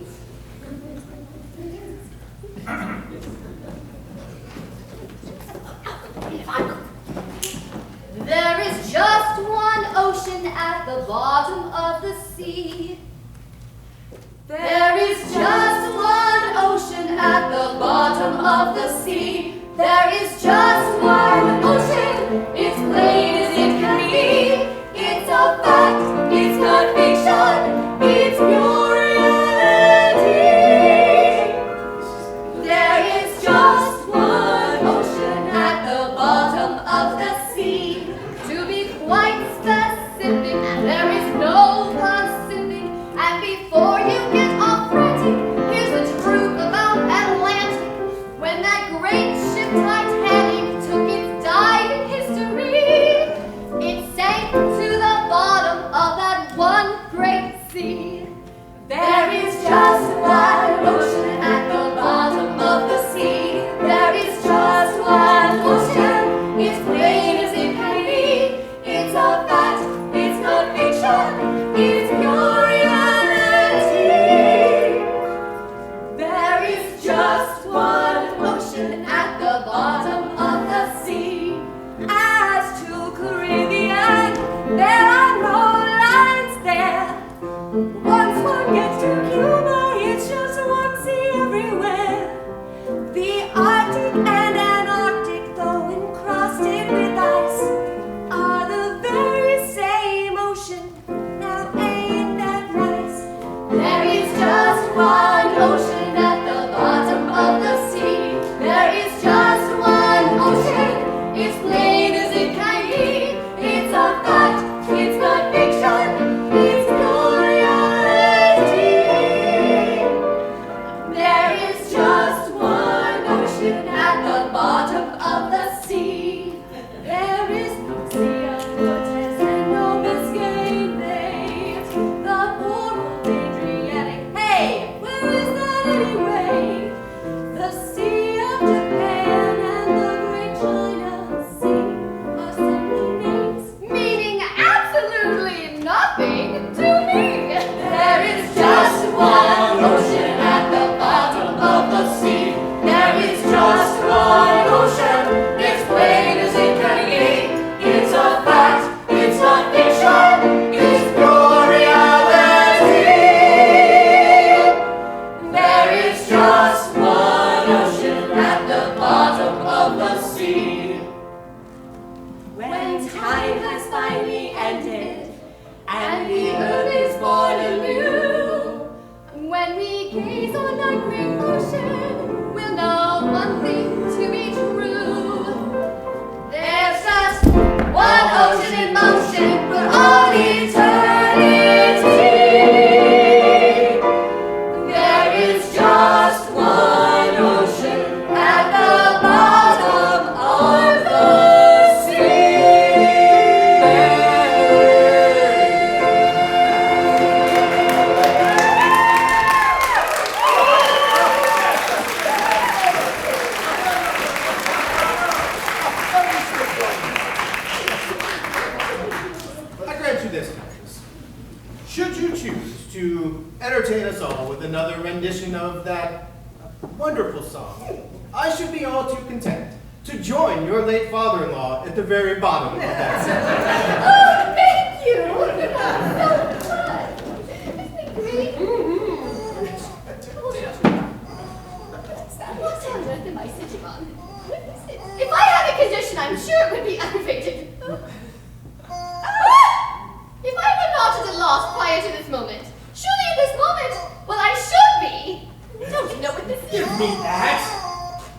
There is just one ocean at the bottom of the sea. There is just one ocean at the bottom of the sea. There is just one ocean, it's plain as it can be. It's a fact, it's not fiction, it's pure reality. There is just one ocean at the bottom of the sea. To be quite specific, there is no Pacific. And before you get all frantic, here's the truth about Atlantic. When that great ship Titanic took its dive in history, it sank to the bottom of that one great sea. There is just one ocean at the bottom of the sea. There is just one ocean, it's plain as it can be. It's a fact, it's not fiction, it's pure reality. There is just one ocean at the bottom of the sea. As to Caribbean, there are no lines there. Once one gets to Cuba, it's just one sea everywhere. The Arctic and Antarctic, though encrusted with ice, are the very same ocean. Now ain't that nice? There is just one ocean at the bottom of the sea. There is just one ocean, it's plain as it can be. It's a fact, it's not fiction, it's pure reality. There is just one ocean at the bottom of the sea. There is no sea of Cortez and no Biscayne Bay. The poor old Adriatic, hey, where is that anyway? The Sea of Japan and the Great China Sea are simply names meaning absolutely nothing to me. There is just one ocean at the bottom of the sea. There is just one ocean, it's plain as it can be. It's a fact, it's not fiction, it's pure reality. There is just one ocean at the bottom of the sea. When time has finally ended and the earth is born anew, when we gaze on that great ocean, we'll know one thing to be true. There's just one ocean in motion for all eternity. There is just one ocean at the bottom rendition of that wonderful song, I should be all too content to join your late father-in-law at the very bottom of that set. Oh, thank you! What on earth am I sitting on? What is it? If I had a condition, I'm sure it would be aggravated. If I were not at a loss prior to this moment, surely at this moment, well, I should be. Don't you know what this is? Give me that!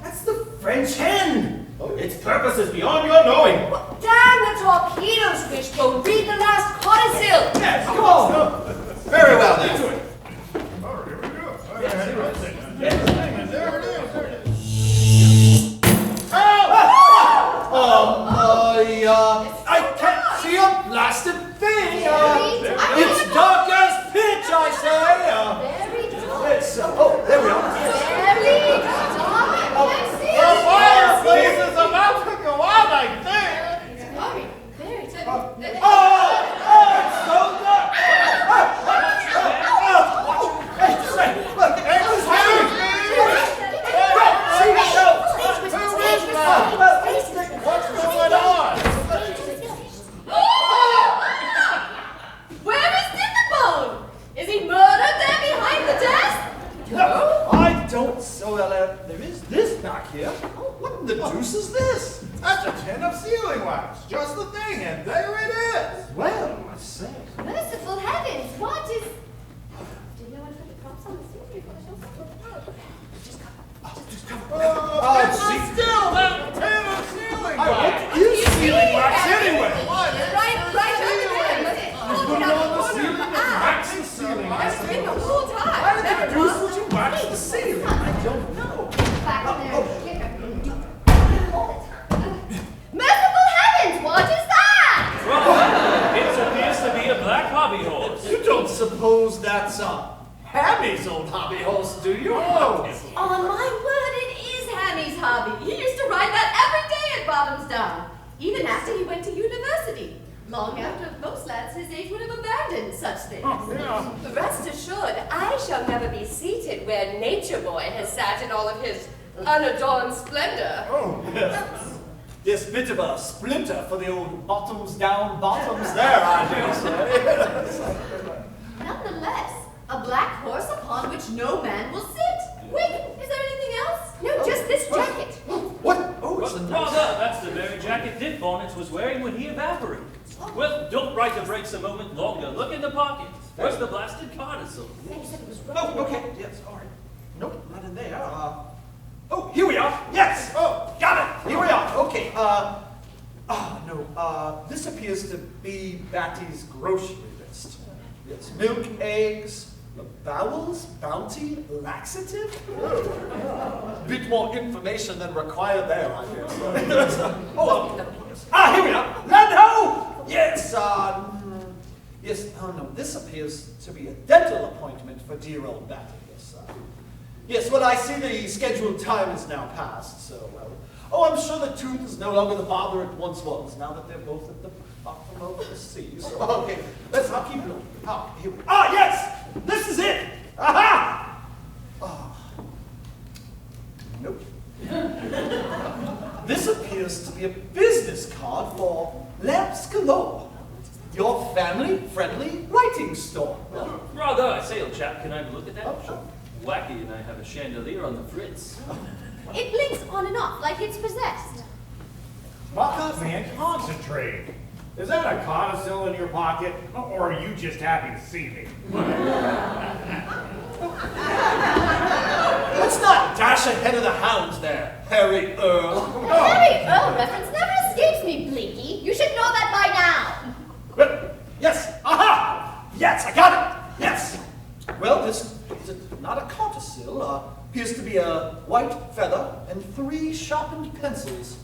That's the French hen! Its purpose is beyond your knowing. Damn the torpedoes, Wishbone. Read the last codicil. Yes, come on! Very well, then. Oh, here we go. There it is. I can't see a blasted thing. It's dark as pitch, I say. Very dark. Oh, there we are. Very dark. I can't see The it. fireplace is about to go out, I think. Sorry. Very dark. It's so dark. Look, it's happening. What's going on? Where is Titillating? Is he murdered there behind the desk? No, I don't so well. There is this back here. What in the deuce is this? That's a tin of sealing wax. Just the thing, and there it is. Well, I say. Merciful heavens, what is... Did no one put the props on the ceiling before the show It's still that tin of sealing wax. What is sealing wax anyway? Right over there. Put it on the ceiling and wax the ceiling. It's been the whole time. Why the deuce would you wax the ceiling? I don't know. Back in there, kicker. Merciful heavens, what is that? Well, it appears to be a black hobby horse. You don't suppose that's Hammy's old hobby horse, do you? Oh. On my word, it is Hammy's hobby. He used to ride that every day at Bottomsdown, even after he went to university. Long after most lads his age would have abandoned such things. Rest assured, I shall never be seated where Nature Boy has sat in all of his unadorned splendor. This bit of a splinter for the old bottoms-down bottoms there, I dare say. Nonetheless, a black horse upon which no man will sit. Quick, is there anything else? No, just this jacket. What? Oh, it's a Well, nice... rather, that's the very jacket Dick Bonnets was wearing when he evaporated. Well, don't write the brakes a moment longer. Look in the pocket. Where's the blasted codicil? Oh, okay. Yes, all right. Nope, not in there. Oh, here we are. Yes. Oh, got it. Here we are. Okay. This appears to be Batty's grocery list. Yes, milk, eggs, bowels, bounty, laxative. Bit more information than required there, I guess. Here we are. Lando. Yes. Yes. Oh no, this appears to be a dental appointment for dear old Batty. Yes, well, I see the scheduled time is now past, so, I'm sure the tooth is no longer the bother it once was, now that they're both at the bottom of the sea. So, okay, I'll keep it on. Here we go. Yes! This is it! Aha! Nope. This appears to be a business card for Lamps Galore, your family-friendly writing store. Rather, I say, old chap, can I have a look at that? Oh, sure. Wacky, and I have a chandelier on the fritz. It blinks on and off like it's possessed. Buck up, man. Concentrate. Is that a codicil in your pocket, or are you just happy to see me? Let's not dash ahead of the hounds there, Harry Earl. Harry Earl reference never escapes me, Blinky. You should know that by now. Well, yes, aha! Yes, I got it! Yes! Well, this is not a codicil, appears to be a white feather and 3 sharpened pencils.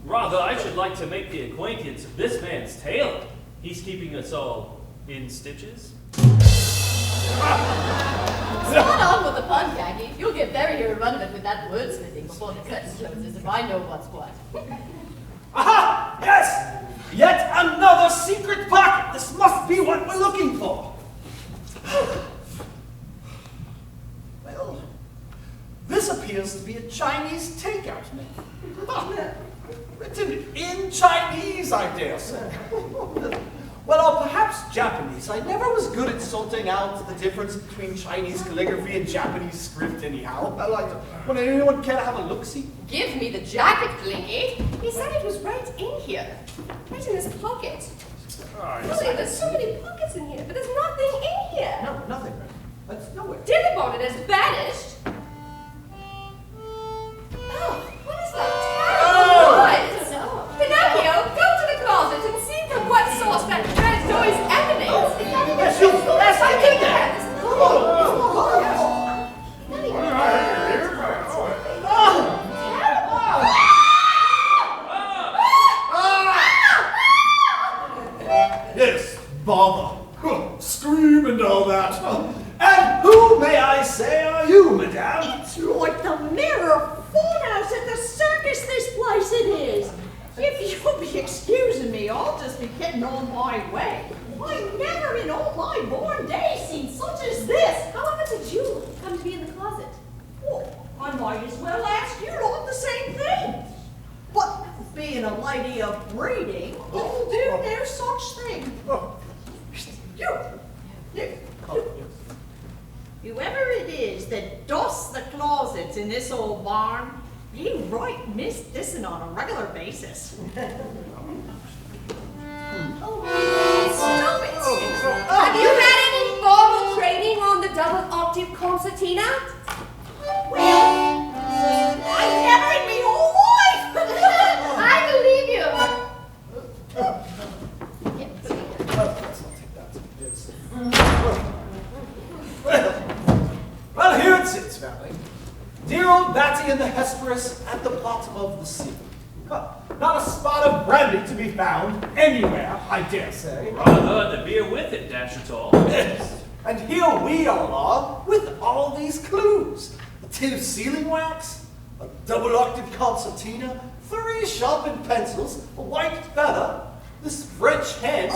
Rather, I should like to make the acquaintance of this man's tailor. He's keeping us all in stitches. Spot on with the pun, Khaki. You'll get very irrelevant with that wordsmithing before the curtain closes if I know what's what. Aha! Yes! Yet another secret pocket! This must be what we're looking for. Well, appears to be a Chinese takeout menu. Ah, written in Chinese, I dare say. Well, or perhaps Japanese. I never was good at sorting out the difference between Chinese calligraphy and Japanese script anyhow. Would anyone care to have a look-see? Give me the jacket, Blinky. He said it was right in here. Right in his pocket. Really, there's so many pockets in here, but there's nothing in here. No, nothing. That's nowhere. Dilly Bonnet has vanished. Oh, what is that terrible noise? Pinocchio, go to the closet and see from what source that dread noise emanates. Yes, I did that. Yes, bother. Scream and all that. And who, may I say, are you, madame? It's like the mirror funhouse at the circus, this place it is. If you'll be excusing me, I'll just be getting on my way. I never in all my born days seen such as this. However did you come to be in the closet? Well, I might as well ask you lot the same thing. But being a lady of breeding, I'll do no such thing. Whoever it is that dusts the closets in this old barn, he right missed this'n on a regular basis. Stop it! Have you had any formal training on the double octave concertina? Well, I never in me whole life. I believe you. Let's not take that. Yes. Well, here it sits, family. Dear old Batty and the Hesperus at the bottom of the sea. Not a spot of brandy to be found anywhere, I dare say. Rather, the beer with it, dash it all. Yes. And here we all are with all these clues. A tin of sealing wax, a double octave concertina, 3 sharpened pencils, a white feather, this French hen.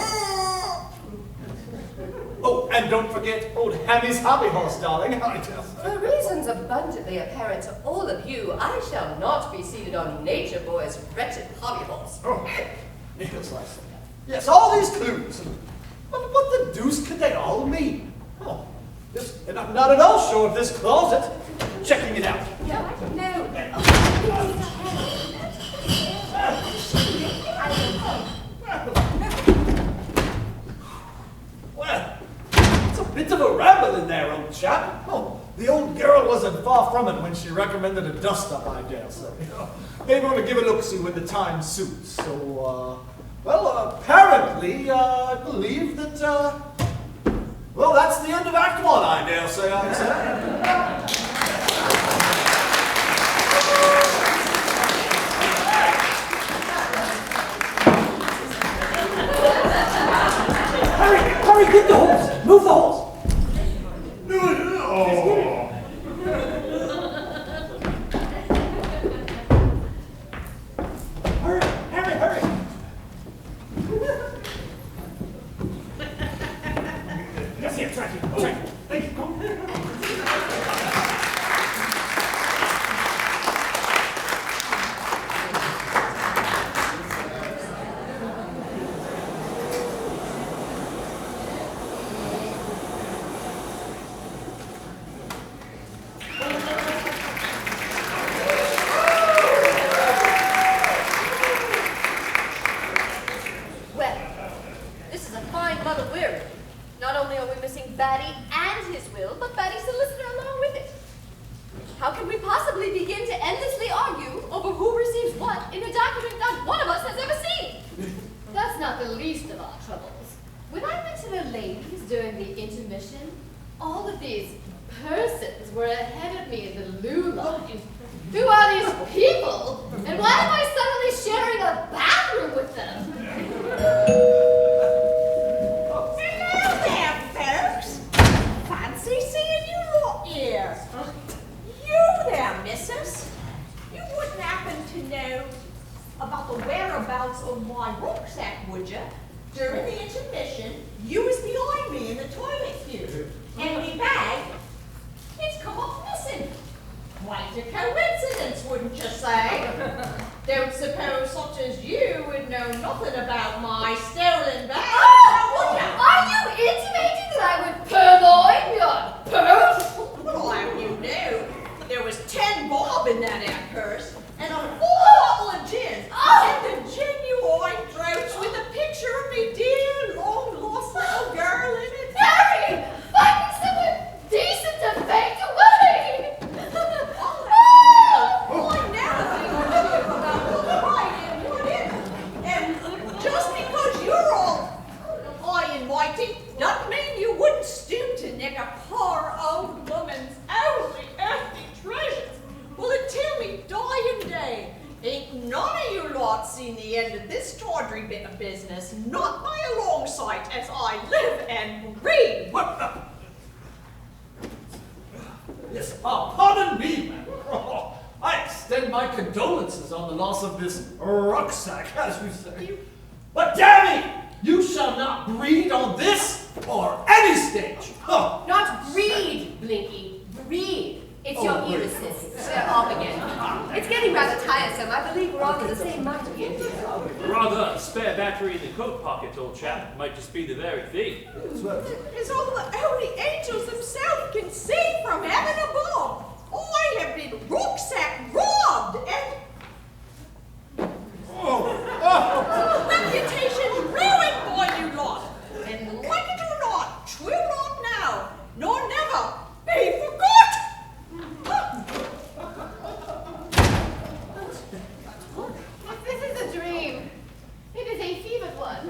Oh, and don't forget old Hammy's hobby horse, darling. I dare say. For reasons abundantly apparent to all of you, I shall not be seated on Nature Boy's wretched hobby horse. Oh, yes, I see. Yes, all these clues. But what the deuce could they all mean? Oh, and I'm not at all sure of this closet. Checking it out. Well, it's a bit of a ramble in there, old chap. Oh, the old girl wasn't far from it when she recommended a dust-up, I dare say. Maybe want to give a look-see when the time suits. So, well, apparently, I believe that, well, that's the end of Act 1, I dare say, I'd say. Hurry, get the holes! Move the holes! Hurry! Yes, here, track it. Thank you. quite a coincidence, wouldn't you say? Don't suppose such as you would know nothing about my stolen bag? Oh, are you intimating that I would purloin your purse? Well, how you know? There was 10 bob in that there purse, and a full bottle of gin, and a genuine brooch with a picture of me dear, long-lost little girl in it. Harry, find me someone decent to fade away. I never think about what's right and what isn't. And just because you're all high and mighty, doesn't mean you wouldn't stoop to nick a poor old woman's only earthly treasures. Well, then tell me, dying day, ain't none of you lot seen the end of this tawdry bit of business, not by a long sight, as I live and breathe. Yes, pardon me, ma'am. I extend my condolences on the loss of this rucksack, as you say. But damn it, you shall not breed on this or any stage. Not breed, Blinky. Breed. It's your irises. They're off again. It's getting rather tiresome. I believe we're all in the same mind again. Rather, a spare battery in the coat pocket, old chap. Might just be the very thing. As all the holy angels themselves can see from heaven above, I have been rucksack robbed and reputation's ruined by you lot. And like it or not, twill not now, nor never be forgot. If this is a dream, it is a fevered one.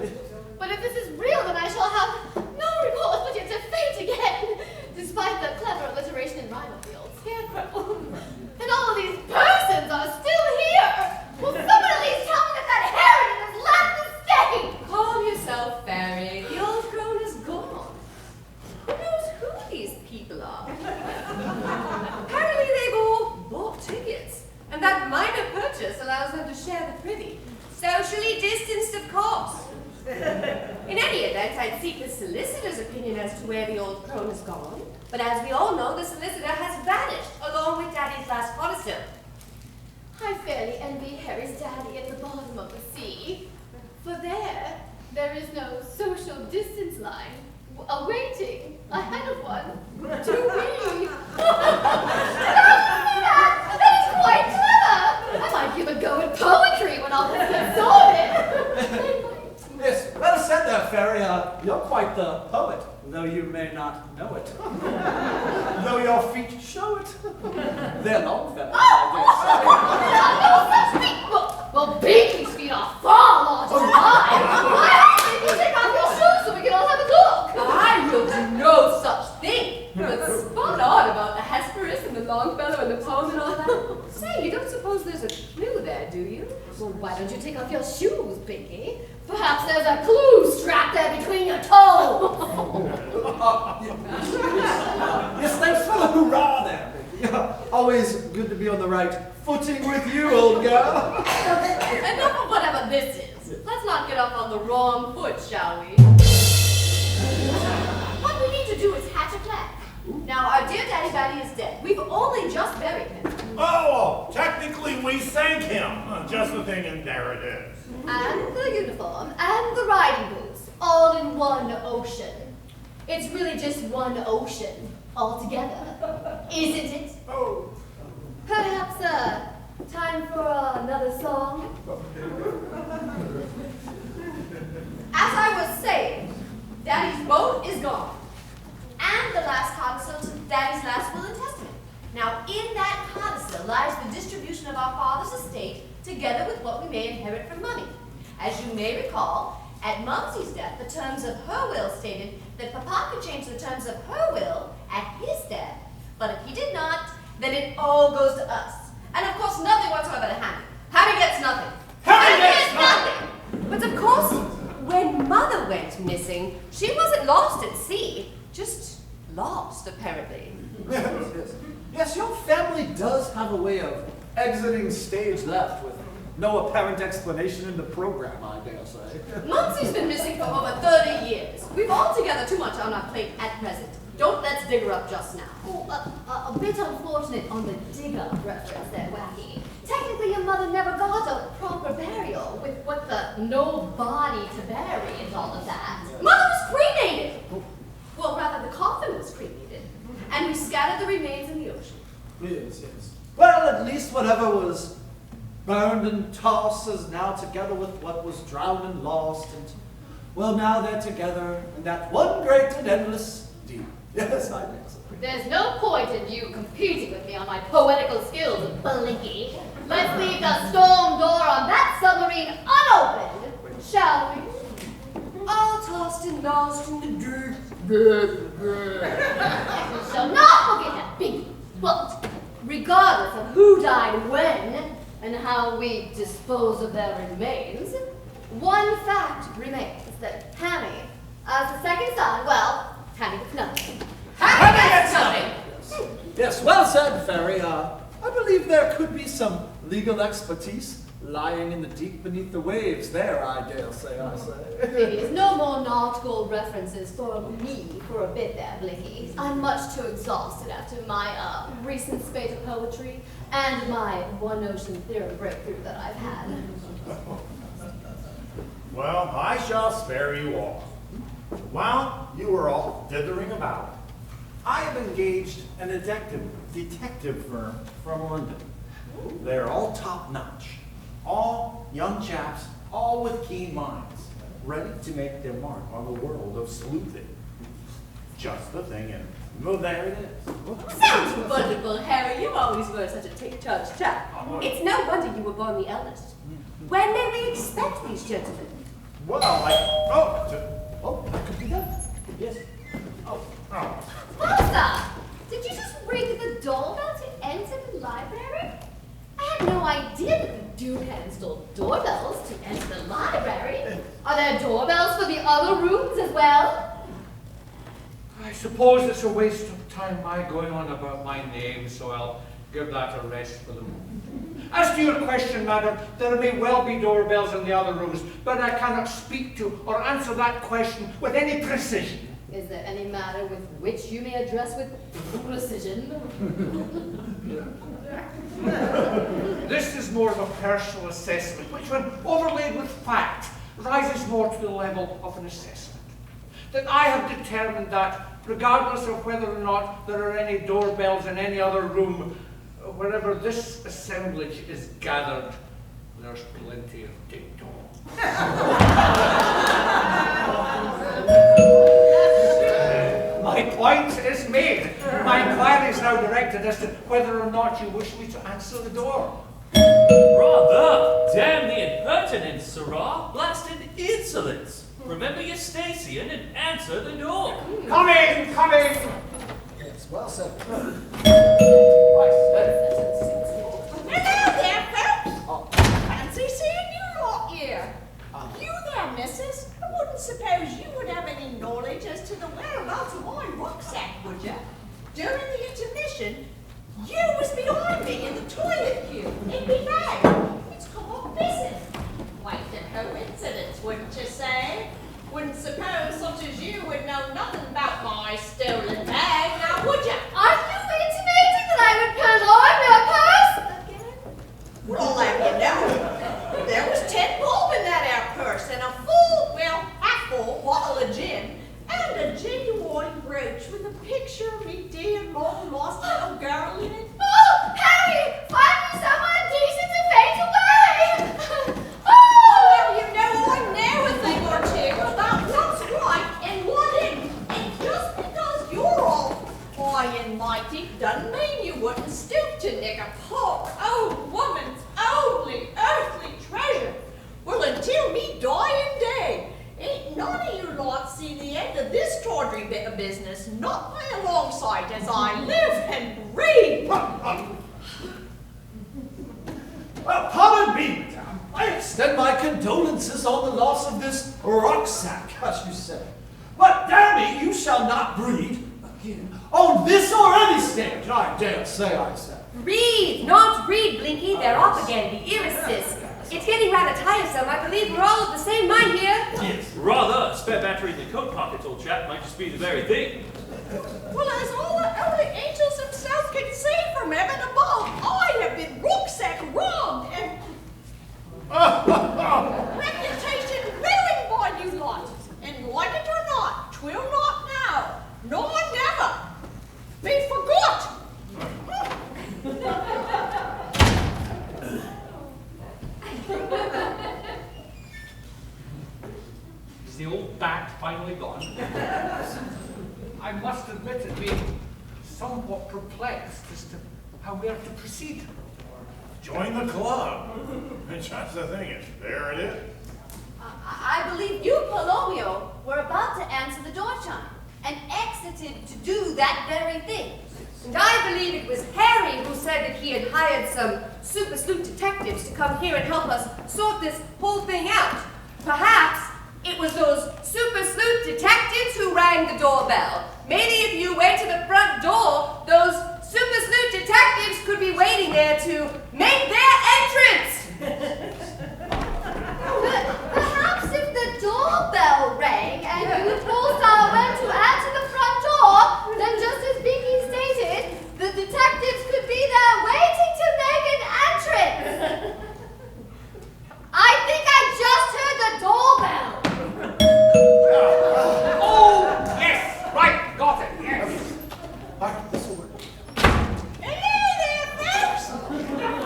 But if this is real, then I shall have no recourse but yet to faint again, despite the clever alliteration in rhyme fields. Scarecrow. And all of these persons are still here. Will someone at least tell me that Harry has left the state? Calm yourself, Fairy. The old crone is gone. Who knows who these people are? Apparently they've all bought tickets, and that minor purchase allows them to share the privy. Socially distanced, of course. In any event, I'd seek the solicitor's opinion as to where the old crone has gone. But as we all know, the solicitor has vanished, along with Daddy's last codicil. I fairly envy Harry's daddy at the bottom of the sea. For there is no social distance line awaiting ahead of one to read. That is quite clever. I might give a go at poetry when all this gets sorted. Yes, well said there, Fairy. You're quite the poet, though you may not know it. Though your feet show it. They're long feathers, I No such thing. Well, Binky's feet are far larger than mine. I think you take off your shoes so we can all have a look. I will do no such thing. But spot on about the Hesperus and the Longfellow and the poem and all that. Say, you don't suppose there's a clue there, do you? Well, why don't you take off your shoes, Binky? Perhaps there's a clue strapped there between your toes. Yes, thanks for the hurrah there, Binky. Always good to be on the right footing with you, old girl. Enough of whatever this is. Let's not get off on the wrong foot, shall we? What we need to do is hatch a plan. Now, our dear Daddy Batty is dead. We've only just buried him. Oh, technically we sank him. Just the thing, and there it is. And the uniform, and the riding boots, all in one ocean. It's really just one ocean altogether, isn't it? Oh. Perhaps, time for another song? As I was saying, Daddy's boat is gone. And the last codicil to Daddy's last will and testament. Now, in that codicil lies the distribution of our father's estate, together with what we may inherit from money. As you may recall, at Mumsy's death, the terms of her will stated that Papa could change the terms of her will at his death, but if he did not, then it all goes to us. And of course, nothing whatsoever to Hammy. Hammy gets nothing. Hammy gets nothing! But of course, when Mother went missing, she wasn't lost at sea, just lost, apparently. Yes, your family does have a way of exiting stage left with no apparent explanation in the program, I dare say. Mumsy's been missing for over 30 years. We've altogether too much on our plate at present. Don't let's dig her up just now. Oh, a bit unfortunate on the digger reference there, Wacky. Technically, your mother never got a proper burial with what the no body to bury and all of that. Mother was cremated! Well, rather, the coffin was cremated. And we scattered the remains in the ocean. Yes, yes. Well, at least whatever was burned and tossed is now together with what was drowned and lost, and, well, now they're together in that one great and endless deep. Yes, I guess. There's no point in you competing with me on my poetical skills, Blinky. Let's leave the storm door on that submarine unopened, shall we? All tossed and lost in the dirt. We shall not forget that big but regardless of who died when and how we dispose of their remains, one fact remains that Hammy, as the second son, well, Hammy gets nothing. Hammy gets nothing! Yes, well said, Fairy. I believe there could be some legal expertise lying in the deep beneath the waves there, I dare say, I say. Please, no more nautical references for me for a bit there, Blinky. I'm much too exhausted after my recent spate of poetry and my one ocean theorem breakthrough that I've had. Well, I shall spare you all. While you were all dithering about, I have engaged an detective firm from London. They're all top-notch. All young chaps, all with keen minds, ready to make their mark on the world of sleuthing. Just the thing, and well, there it is. Sounds wonderful, Harry. You always were such a take-charge chap. It's no wonder you were born the eldest. When may we expect these gentlemen? Well, That could be done. Yes. Master, did you just ring the doorbell to enter the library? I had no idea that the Duke had installed doorbells to enter the library. Are there doorbells for the other rooms as well? I suppose it's a waste of time my going on about my name, so I'll give that a rest for the moment. As to your question, madam, there may well be doorbells in the other rooms, but I cannot speak to or answer that question with any precision. Is there any matter with which you may address with precision? This is more of a personal assessment, which when overlaid with fact, rises more to the level of an assessment. That I have determined that, regardless of whether or not there are any doorbells in any other room, wherever this assemblage is gathered, there's plenty of ding-dong. My point is made. My inquiry is now directed as to whether or not you wish me to answer the door. Rather! Damn the impertinence, sirrah! Blasted insolence! Remember your Stacian and answer the door. Come in, come in! Yes, well said. Hello there, folks. Fancy seeing you lot here. You there, missus. I wouldn't suppose you would have any knowledge as to the whereabouts of my rucksack, would you? During the intermission, you was behind me in the toilet queue, in me bag. It's come up missing. Quite a coincidence, wouldn't you say? Wouldn't suppose such as you would know nothing about my stolen bag, now would you? Are you intimating that I would purloin your purse? Again? Well, I'll have you know, there was 10 bob in that our purse and a full, well, half-full bottle of gin and a genuine brooch with a picture of me dear long-lost little girl in it. Oh, Harry, find me someone decent to fade away! Oh, you know I know a thing or two about what's right and what isn't. And just because you're all high and mighty doesn't mean you wouldn't stoop to nick a poor old woman's only earthly treasure. Well, until me dying day, ain't none of you lot see the end of this tawdry bit of business, not by a long sight, as I live and breathe. Well, pardon me, madame. I extend my condolences on the loss of this rucksack, as you say. But damn it, you shall not breathe again on this or any stage, I dare say, I say. Read, not read, Blinky. They're off again. The irises. It's getting rather tiresome. I believe we're all of the same mind here. Yes. Rather, a spare battery in the coat pocket, old chap, might just be the very thing. Well, as all the early angels themselves can see from heaven above, I have been rucksack robbed and reputation ruined by you lot. And like it or not, 'twill not now, nor never be forgot. Is the old bat finally gone? I must admit it being somewhat perplexed as to how we are to proceed. Join the club. Just the thing is, there it is. I believe you, Polomio, were about to answer the door chime and exited to do that very thing. And I believe it was Harry who said that he had hired some super sleuth detectives to come here and help us sort this whole thing out. Perhaps it was those super sleuth detectives who rang the doorbell. Maybe if you went to the front door, those super sleuth detectives could be waiting there to make their entrance. Perhaps if the doorbell rang and you told went to answer the front door, then just as Vicky stated, the detectives could be there waiting to make an entrance. I think I just heard the doorbell. Oh, yes! Right, got it, yes. Alright, this will work. Hello there, folks!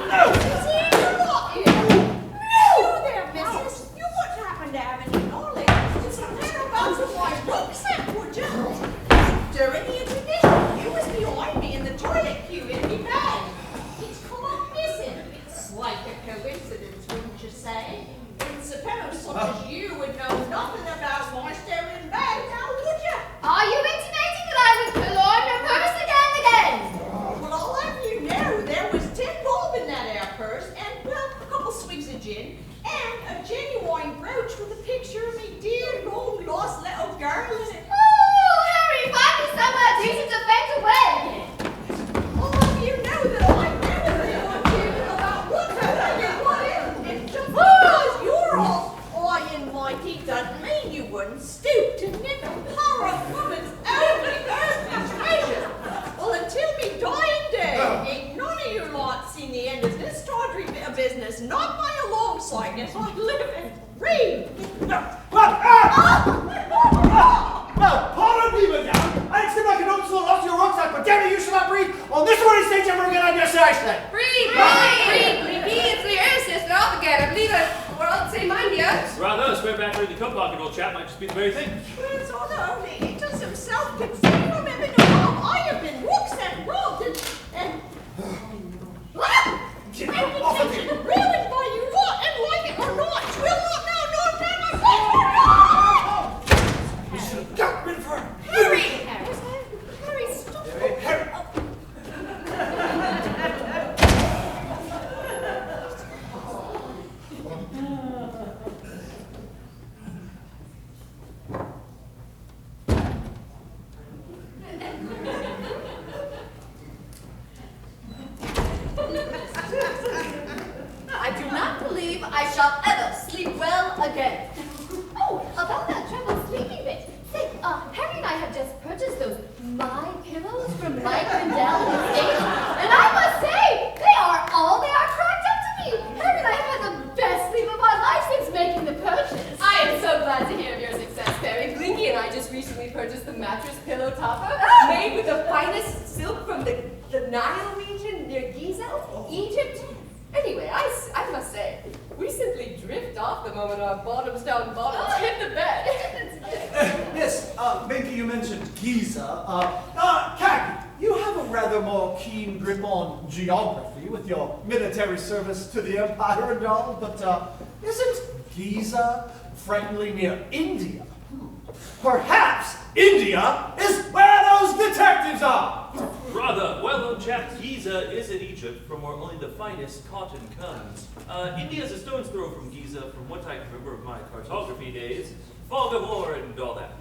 No! See you lot here. Hello there, missus. You wouldn't happen to have any knowledge just thereabouts of my rucksack, would you? During the intermission, you was behind me in the toilet queue in me bag. It's come up missing. It's like a coincidence, wouldn't you say? And suppose such as you would know nothing about my stolen bag, now would you? Are you intimating that I would pull on your purse again? Well, I'll have you know there was 10 bob in that air purse, and, well, a couple swigs of gin, and a genuine brooch with a picture of me dear, long lost little girl in it. Oh, Harry, find me somewhere decent to faint away again. I'll have you know that I never been on you about what you wanted, and just because you're all iron mighty doesn't mean you wouldn't stoop to nick a poor woman's only earthly treasure. Well, until me dying day, ain't none of you lot seen the end of this tawdry bit of business, not by a long sight, as I live and breathe. Well, pardon me, madame. I accept I can notice the loss of your rucksack, but damn it, you shall not breathe on this worthy stage ever again on your side then. Breathe. It's the air system off again. I believe we're all the same mind here. Rather, a spare battery in the coat pocket, old chap, might just be the very thing. Well, it's all the only angels himself can see from heaven above. I have been rucksack robbed and reputation ruined by you lot, and like it or not, will not now, nor never be forgotten. We should have got rid of her. Harry, stop. Harry. I do not believe I shall ever sleep well again. Oh, about that troubled sleeping bit. Say, Harry and I have just purchased those My Pillows from Mike Rendell and Estate, and I must say, they are cracked up to me. Harry and I have had the best sleep of our lives since making the purchase. I am so glad to hear of your success, Perry. Blinky and I just recently purchased the mattress pillow topper made with the finest silk from the Nile region near Giza, Egypt. Anyway, I must say, we simply drift off the moment our Bottomsdown bottoms hit the bed. Yes, maybe you mentioned Giza. Khaki, you have a rather more keen grip on geography with your military service to the Empire and all, but isn't Giza friendly near India? Perhaps India is where those detectives are! Rather, well-known chap, Giza is in Egypt, from where only the finest cotton comes. India's a stone's throw from Giza, from what I can remember of my cartography days. Fog of war and all that.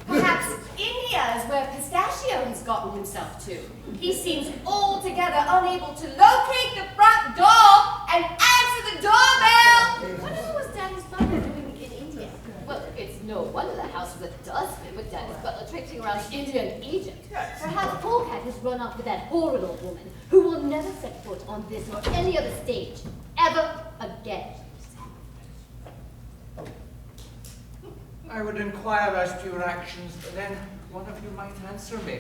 Perhaps India is where Pistachio has gotten himself to. He seems altogether unable to locate the front door and answer the doorbell. What was Daddy's butler doing in India? Well, it's no wonder the house was a dustbin with Daddy's butler traipsing around India and Egypt. run off with that horrid old woman who will never set foot on this or any other stage ever again. I would inquire as to your actions, but then one of you might answer me.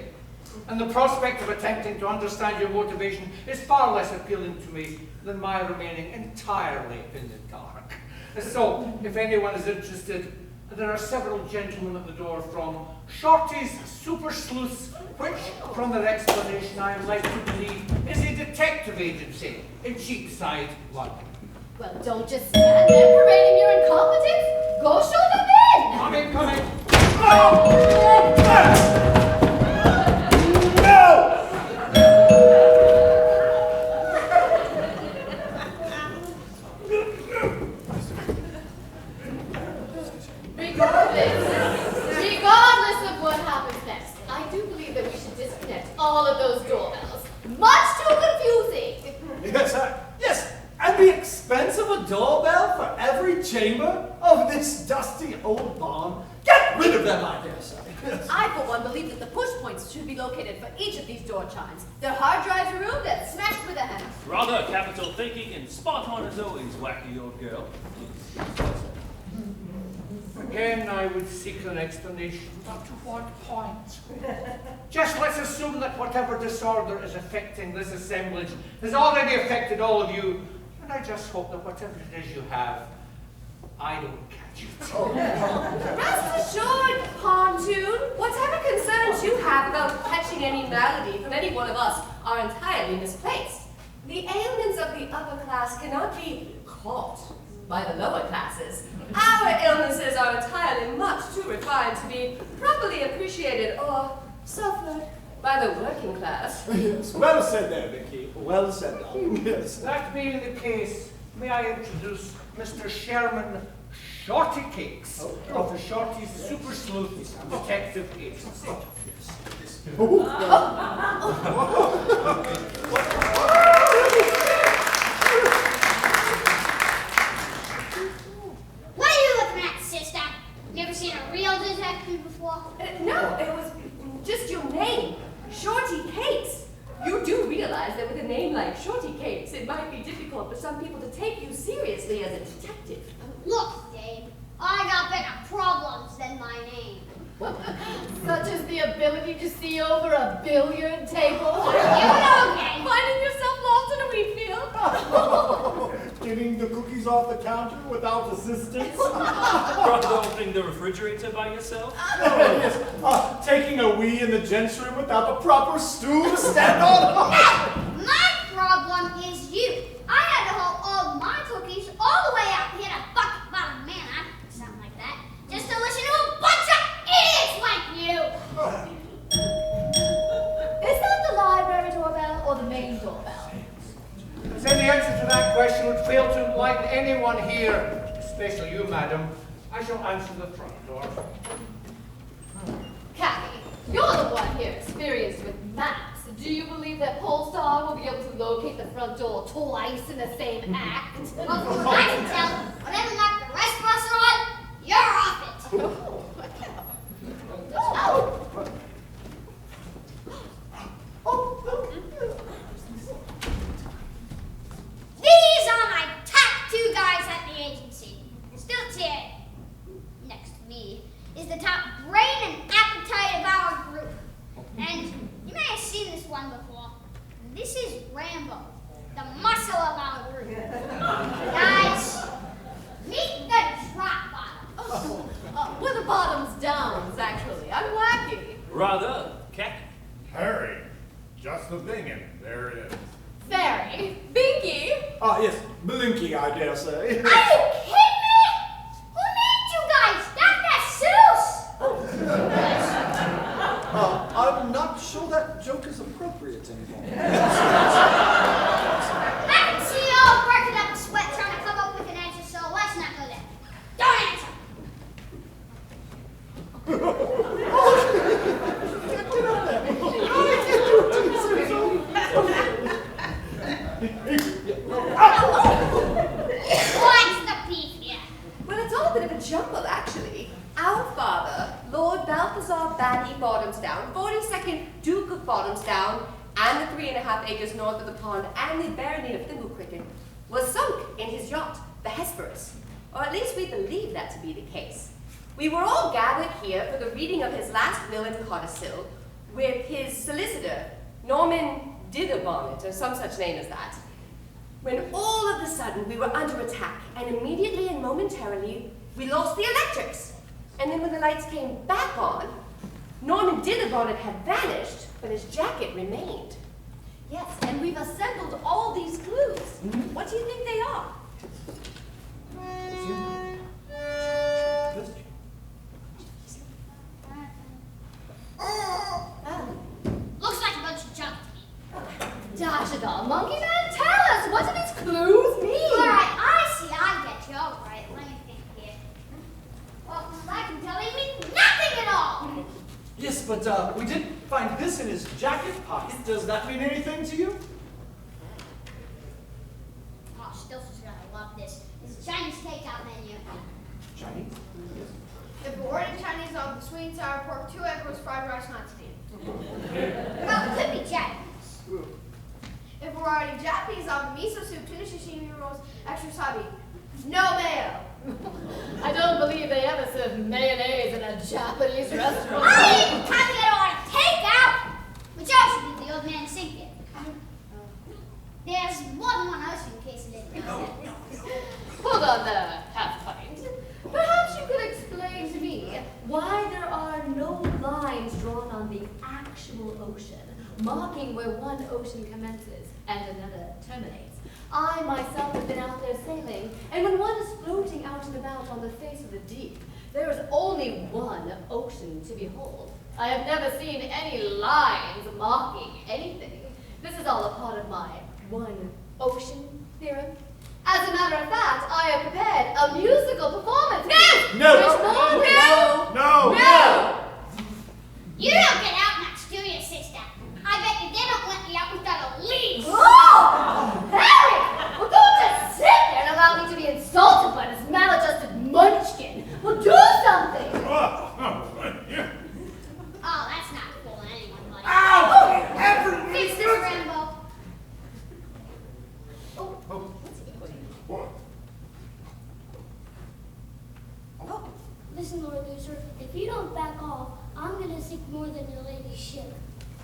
And the prospect of attempting to understand your motivation is far less appealing to me than my remaining entirely in the dark. So, if anyone is interested, there are several gentlemen at the door from Shorty's Super Sleuths, which, from their explanation, I am led to believe is a detective agency in Cheapside, London. Well, don't just stand there parading your incompetence. Go show them in! Coming! Regardless of what happens next, I do believe that we should disconnect all of those doorbells. Much too confusing. Yes, at the expense of a doorbell for every chamber of this dusty old barn. Get rid of them, I dare say. I, for one, believe that the push points should be located for each of these door chimes. Their hard drives removed and smashed with a hammer. Rather capital thinking and spot on as always, wacky old girl. Again, I would seek an explanation, but to what point? Just let's assume that whatever disorder is affecting this assemblage has already affected all of you, and I just hope that whatever it is you have, I don't catch it. Rest assured, Pontoon, whatever concerns you have about catching any malady from any one of us are entirely misplaced. The ailments of the upper class cannot be caught by the lower classes. Our illnesses are entirely much too refined to be properly appreciated or suffered by the working class. Yes, well said there, Vicky. Well said, darling. Yes. That being the case, may I introduce Mr. Sherman Shorty Cakes of the Shorty's Super Sleuths Detective Agency. What are you looking at, sister? Never seen a real detective before? No, it was just your name, Shorty Cakes. You do realize that with a name like Shorty Cakes, it might be difficult for some people to take you seriously as a detective. Look, Dave, I got bigger problems than my name. Such as the ability to see over a billiard table. You know, gang. Finding yourself lost in a wheat field. Getting the cookies off the counter without assistance. Rather opening the refrigerator by yourself. Yes. Taking a wee in the gents' room without the proper stool to stand on. No, my problem is you. I had to haul all my cookies all the way out here to Bottomsdown Manor, something like that, just to listen to a bunch of idiots like you. Is that the library doorbell or the main doorbell? As any answer to that question would fail to enlighten anyone here, especially you, madam, I shall answer the front door. Kathy, you're the one here experienced with maps. Do you believe that Polestar will be able to locate the front door twice in the same act? Well, from what I can tell, whatever map the rest of us are on, you're off it. These are my top two guys at the agency. Still here, next to me, is the top brain and appetite of our group. And you may have seen this one before. This is Rambo, the muscle of our group. Guys, meet the drop bottom. We're the Bottomsdowns, actually. I'm wacky. Rather, cat. Harry, just the thing, and there it is. Fairy. Binky. Yes, Blinky, I dare say. Are you kidding me? Who named you guys? That's Seuss. I'm not sure that joke is appropriate anymore. I can see you all working up a sweat trying to come up with an answer, so let's not go there. Don't answer. What's the beef here? Well, it's all a bit of a jumble, actually. Our father, Lord Balthazar Batty Bottomsdown, 42nd Duke of Bottomsdown, and the 3.5 acres north of the pond, and the barony of Thimble Cricket, was sunk in his yacht, the Hesperus. Or at least we believe that to be the case. We were all gathered here for the reading of his last will and codicil with his solicitor, Norman Ditherbonnet, or some such name as that, when all of a sudden we were under attack, and immediately and momentarily we lost the electrics. And then when the lights came back on, Norman Ditherbonnet had vanished, but his jacket remained. Yes, and we've assembled all these clues. What do you think they are? Looks like a bunch of junk to me. Dash it all, Monkey Man, tell us, what do these clues mean? Alright, I see, I get you. Alright, let me think here. Well, I can tell you mean nothing at all. Yes, but we did find this in his jacket pocket. Does that mean anything to you? Oh, Stills is gonna love this. It's a Chinese takeout menu. Chinese? If we're ordering Chinese, I'll have the sweet and sour pork, 2 egg rolls, fried rice, not steamed. Well, it could be Japanese. If we're ordering Japanese, I'll have miso soup, tuna sashimi rolls, extra wasabi. No mayo. I don't believe they ever serve mayonnaise in a Japanese restaurant. I even kind of get on a takeout, which also did the old man sink it. There's more than one ocean in case it didn't know. Hold on there, half pint. Perhaps you could explain to me why there are no lines drawn on the actual ocean, marking where one ocean commences and another terminates. I myself have been out there sailing, and when one is floating out and about on the face of the deep, there is only one ocean to behold. I have never seen any lines marking anything. This is all a part of my one ocean theorem. As a matter of fact, I have prepared a musical performance. No! You don't get out much, do you, sister? I bet you they don't let me out without a leash. Oh! Harry! Well, don't just sit there and allow me to be insulted by this maladjusted munchkin. Well, do something! Oh, that's not fooling anyone, buddy. Ow! Fix this, Rambo. Listen, Lord Loser, if you don't back off, I'm gonna sink more than your lady's ship.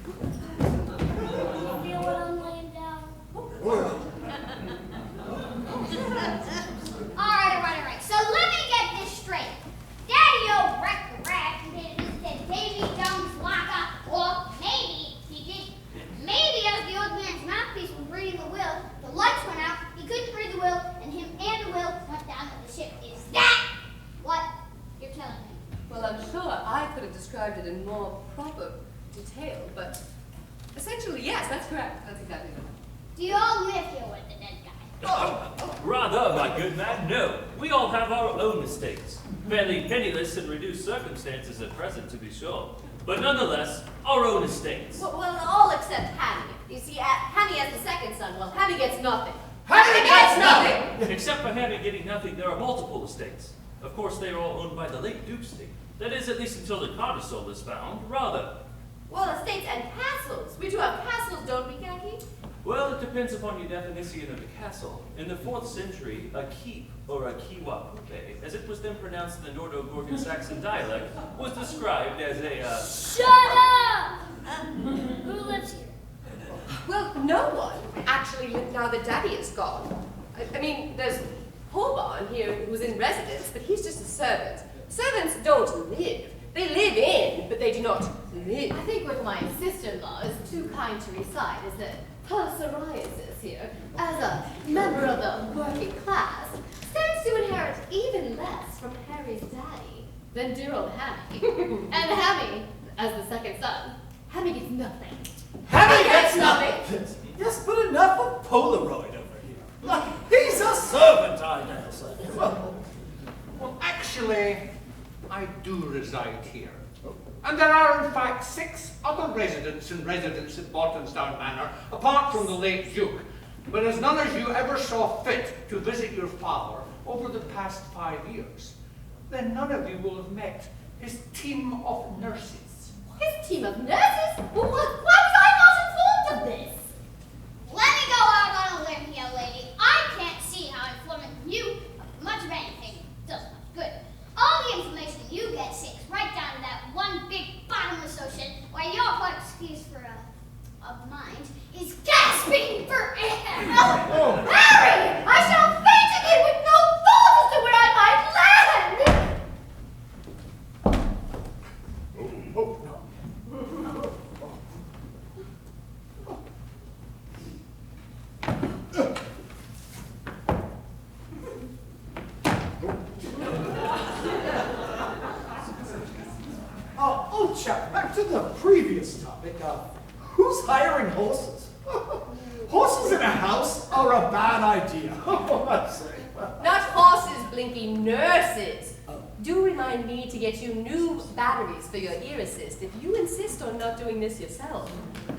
You feel what I'm laying down? Alright. So let me get this straight. Daddy old wrecked the rat committed said Davy Jones Waka, or maybe he did. Maybe as the old man's mouthpiece was reading the will, the lights went out, he couldn't read the will, and him and the will went down to the ship. Is that what you're telling me? Well, I'm sure I could have described it in more proper detail, but essentially, yes, that's correct. That's exactly right. Do you all live here with the dead guy? Rather, my good man, no. We all have our own mistakes. Fairly penniless and reduced circumstances at present, to be sure. But nonetheless, our own estates. Well, all except Hammy. You see, Hammy has the second son. Well, Hammy gets nothing. Hammy gets nothing! Except for Hammy getting nothing, there are multiple estates. Of course, they are all owned by the late Duke's estate. That is, at least until the codicil is found. Rather. Well, estates and castles. We do have castles, don't we, Khaki? Well, it depends upon your definition of a castle. In the 4th century, a keep, or a kiwapupe, as it was then pronounced in the Nordo-Gorgon Saxon dialect, was described as a, Shut up! Who lives here? Well, no one actually now that Daddy is gone. I mean, there's Holborn here who's in residence, but he's just a servant. Servants don't live. They live in, but they do not live. I think what my sister-in-law is too kind to recite is that her psoriasis here, as a member of the working class, stands to inherit even less from Harry's daddy than dear old Hammy. And Hammy, as the second son, Hammy gets nothing. Hammy gets nothing! Yes, but enough of Polaroid over here. Look, he's a servant, I dare say. Well, actually, I do reside here. And there are, in fact, 6 other residents at Bottomsdown Manor, apart from the late Duke. But as none of you ever saw fit to visit your father over the past 5 years, then none of you will have met his team of nurses. His team of nurses? Well, why was I not informed of Well, chap, back to the previous topic. Who's hiring horses? Horses in a house are a bad idea. I'd say. Not horses, Blinky, nurses. Do remind me to get you new batteries for your ear assist if you insist on not doing this yourself.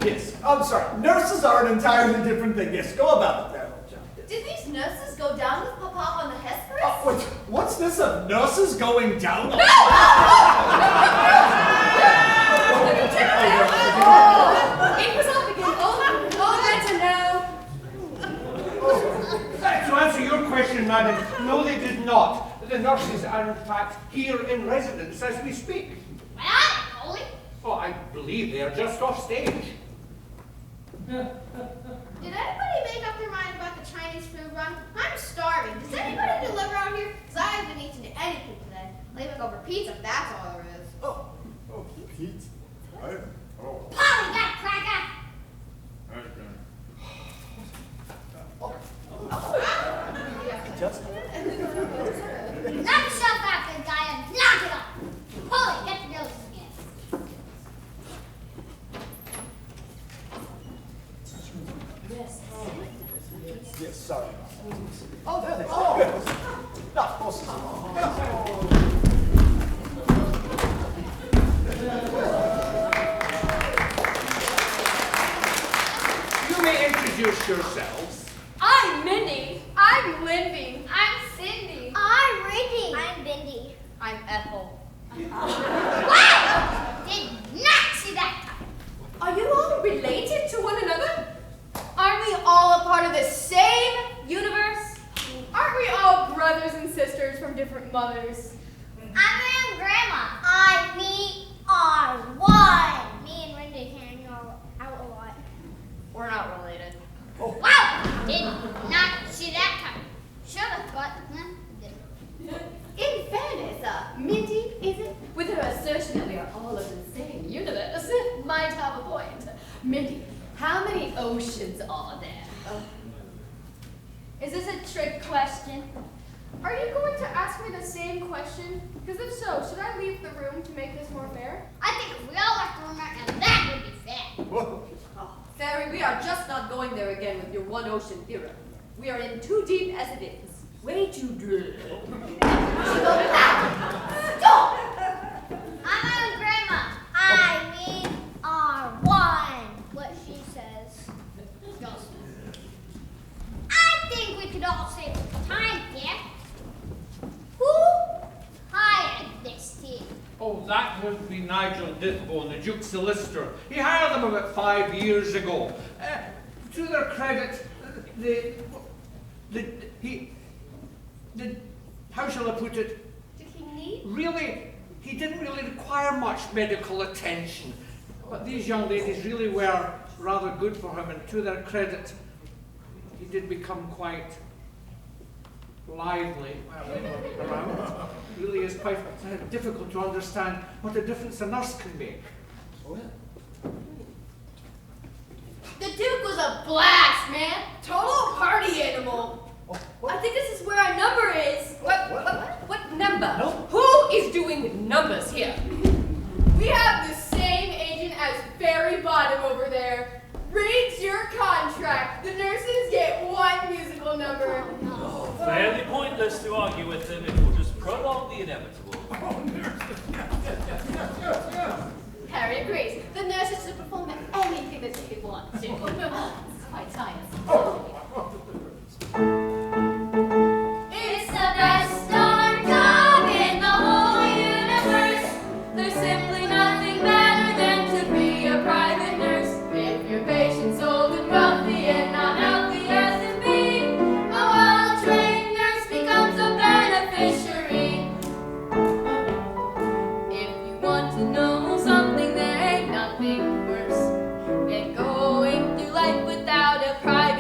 Yes, I'm sorry. Nurses are an entirely different thing. Yes, go about it there, old chap. Did these nurses go down with Papa on the Hesperus? What's this of nurses going down? It was all because all good to know. To answer your question, madam, no, they did not. The nurses are, in fact, here in residence as we speak. Where are they, Coley? Oh, I believe they are just off stage. Did anybody make up their mind about the Chinese food run? I'm starving. Does anybody deliver out here? Because I haven't eaten anything today. Leaving over pizza, that's all there is. Oh, pizza. Right? Oh. Polly, that cracker! Knock yourself out, good guy, and knock it off! Polly, get the noses again. Yes, sorry. Oh, there they are. Not horses. You may introduce yourselves. I'm Mindy. I'm Lindy. I'm Cindy. I'm Ricky. I'm Bindi. I'm Ethel. Wow! Did not see that coming. Are you all related to one another? Aren't we all a part of the same universe? Aren't we all brothers and sisters from different mothers? I'm and Grandma. We are one. Me and Linda hang out a lot. We're not related. Wow! Did not see that coming. Should have, but didn't. In fairness, Mindy isn't, with her assertion that we are all of the same universe, might have a point. Mindy, how many oceans are there? Is this a trick question? Are you going to ask me the same question? Because if so, should I leave the room to make this more fair? I think if we all left the room right now, that would be fair. Fairy, we are just not going there again with your one ocean theorem. We are in too deep as it is. Way too deep. Stop! I'm and Grandma. We are one. What she says. Goes. I think we could all save some time here. Who hired this team? Oh, that would be Nigel Dithbone, the Duke's solicitor. He hired them about 5 years ago. To their credit, how shall I put it? Did he need? Really, he didn't really require much medical attention. But these young ladies really were rather good for him, and to their credit, he did become quite lively around. It really is quite difficult to understand what a difference a nurse can make. Oh, yeah. The Duke was a blast, man. Total party animal. I think this is where our number is. What number? Who is doing numbers here? We have the same agent as Fairy Bottom over there. Reads your contract. The nurses get one musical number. Fairly pointless to argue with them. It will just prolong the inevitable. Harry agrees. The nurses should perform anything that they want to. It's quite tiresome. It's the best darn job in the whole universe. There's simply nothing better than to be a private nurse. If your patient's old and wealthy and not healthy as can be, a well-trained nurse becomes a beneficiary. If you want to know something, there ain't nothing worse than going through life without a private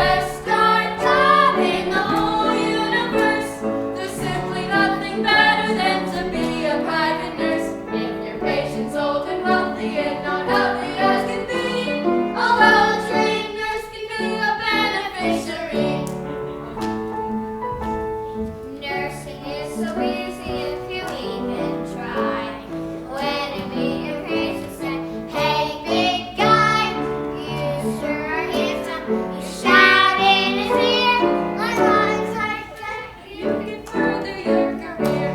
best darn job in the whole universe. There's simply nothing better than to be a private nurse. If your patient's old and wealthy and not healthy as can be, a well-trained nurse can be a beneficiary. Nursing is so easy if you even try. When you meet your patient, say, "Hey, big guy, you sure are handsome." You shout in his ear like lines like that. You can further your career.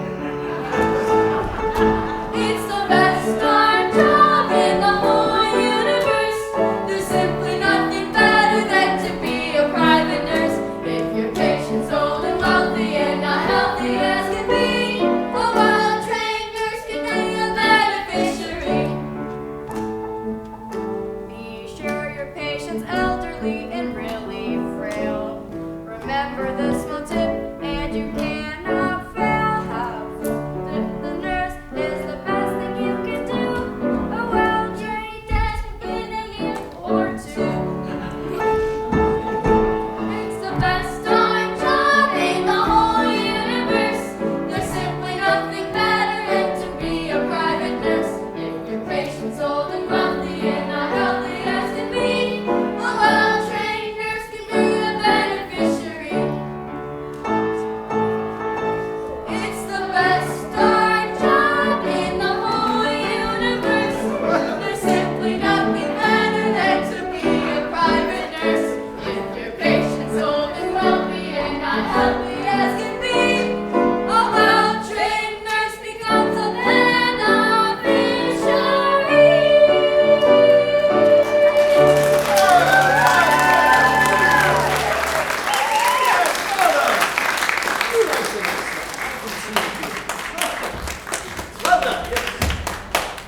It's the best darn job in the whole universe. There's simply nothing better than to be a private nurse. If your patient's old and wealthy and not healthy as can be, a well-trained nurse can be a beneficiary. Be sure your patient's elderly and really frail. Remember this one tip, and you cannot fail. Have the nurse is the best thing you can do. A well-trained desk in a year or two. It's the best darn job in the whole universe. There's simply nothing better than to be a private nurse. If your patient's old and wealthy and not healthy as can be, a well-trained nurse can be a beneficiary. It's the best darn job in the whole universe. There's simply nothing better than to be a private nurse. If your patient's old and wealthy and not healthy as can be, a well-trained nurse becomes a Well done.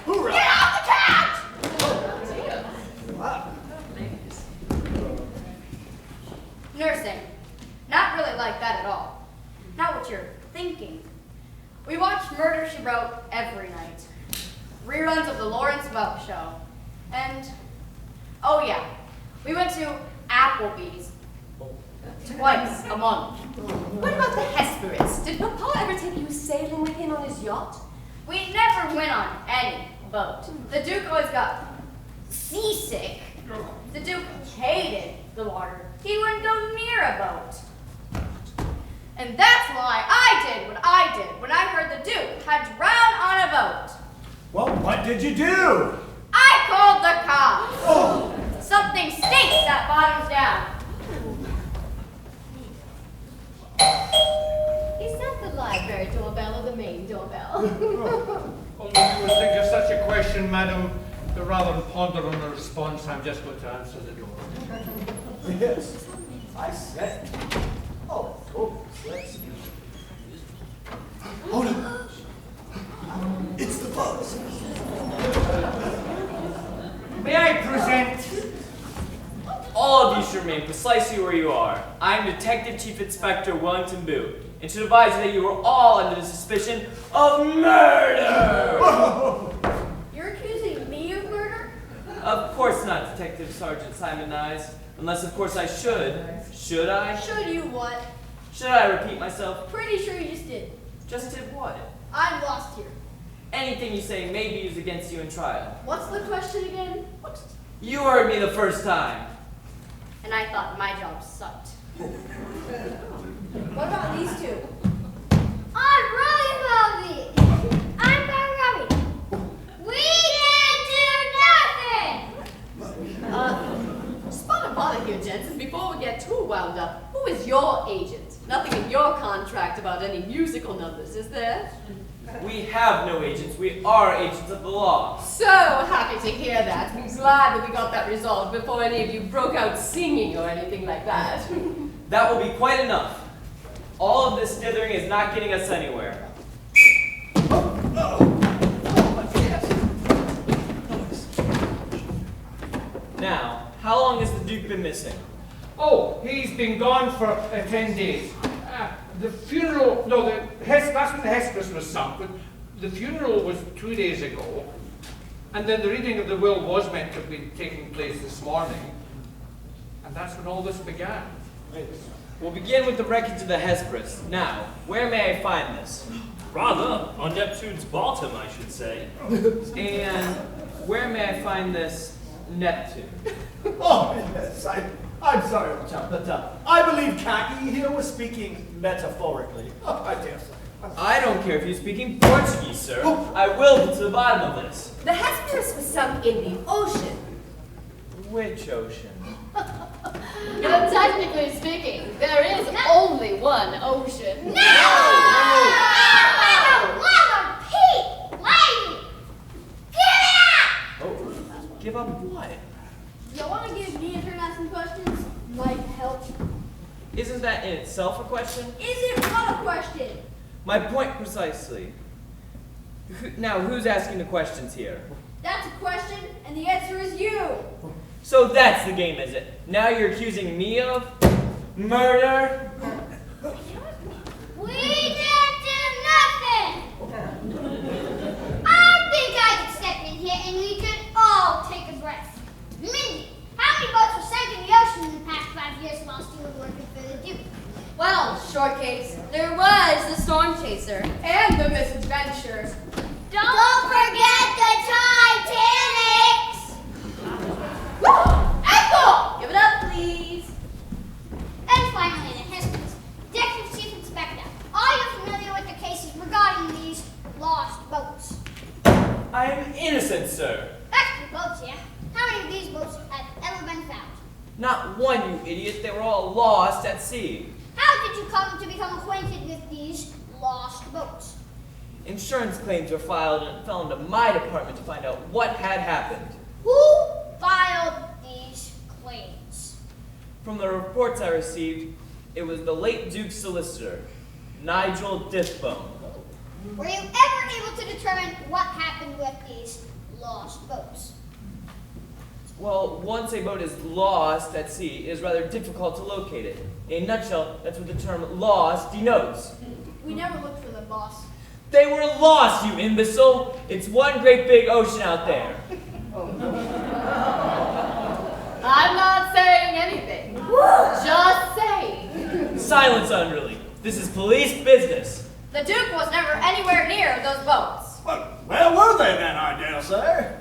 Hoorah! Get off the couch! Nursing. Not really like that at all. Not what you're thinking. We watch Murder, She Wrote every night. Reruns of the Lawrence Welk Show. And, oh yeah, we went to Applebee's twice a month. What about the Hesperus? Did Papa ever take you sailing with him on his yacht? We never went on any boat. The Duke always got seasick. The Duke hated the water. He wouldn't go near a boat. And that's why I did what I did when I heard the Duke had drowned on a boat. Well, what did you do? I called the cops. Something stinks at Bottomsdown. Is that the library doorbell or the main doorbell? Only you would think of such a question, madam. But rather than ponder on the response, I'm just going to answer the door. Yes, I said. Oh, let's see. Oh no! It's the buzz. May I present? All of you should remain precisely where you are. I am Detective Chief Inspector Wellington Boo, and should advise you that you are all under the suspicion of murder! You're accusing me of murder? Of course not, Detective Sergeant Simon Nyes. Unless, of course, I should. Should I? Should you what? Should I repeat myself? Pretty sure you just did. Just did what? I'm lost here. Anything you say may be used against you in trial. What's the question again? You heard me the first time. And I thought my job sucked. What about these two? I'm really healthy. I'm very happy. We can do nothing. Spot a bother here, gents, and before we get too wound up, who is your agent? Nothing in your contract about any musical numbers, is there? We have no agents. We are agents of the law. So happy to hear that. I'm glad that we got that resolved before any of you broke out singing or anything like that. That will be quite enough. All of this dithering is not getting us anywhere. Now, how long has the Duke been missing? Oh, he's been gone for 10 days. The funeral, no, that's when the Hesperus was sunk, but the funeral was 2 days ago, and then the reading of the will was meant to be taking place this morning. And that's when all this began. We'll begin with the wreckage of the Hesperus. Now, where may I find this? Rather, on Neptune's bottom, I should say. And where may I find this Neptune? Oh, yes, I'm sorry, old chap, but I believe Khaki here was speaking metaphorically. Oh, I dare say. I don't care if you're speaking Portuguese, sir. I will get to the bottom of this. The Hesperus was sunk in the ocean. Which ocean? Technically speaking, there is only one ocean. No! Lava Pete! Lady! Give it up! Oh, give up what? You want to give me a turn asking questions? Might help. Isn't that in itself a question? Is it not a question? My point precisely. Now, who's asking the questions here? That's a question, and the answer is you. So that's the game, is it? Now you're accusing me of murder? We didn't do nothing! I think I could step in here and we could all take a breath. Mindy, how many boats were sank in the ocean in the past 5 years while you were working for the Duke? Well, short case, there was the Storm Chaser. And the misadventures. Don't forget the Titanics! Ethel! Give it up, please. And finally, the Hesperus. Detective Chief Inspector, are you familiar with the cases regarding these lost boats? I am innocent, sir. That's the boats, yeah? How many of these boats have ever been found? Not one, you idiot. They were all lost at sea. How did you come to become acquainted with these lost boats? Insurance claims were filed and it fell into my department to find out what had happened. Who filed these claims? From the reports I received, it was the late Duke's solicitor, Nigel Dithbone. Were you ever able to determine what happened with these lost boats? Well, once a boat is lost at sea, it is rather difficult to locate it. In a nutshell, that's what the term lost denotes. We never looked for them, boss. They were lost, you imbecile! It's one great big ocean out there. I'm not saying anything. Just saying. Silence, Underly. This is police business. The Duke was never anywhere near those boats. Well, where were they then, I dare say?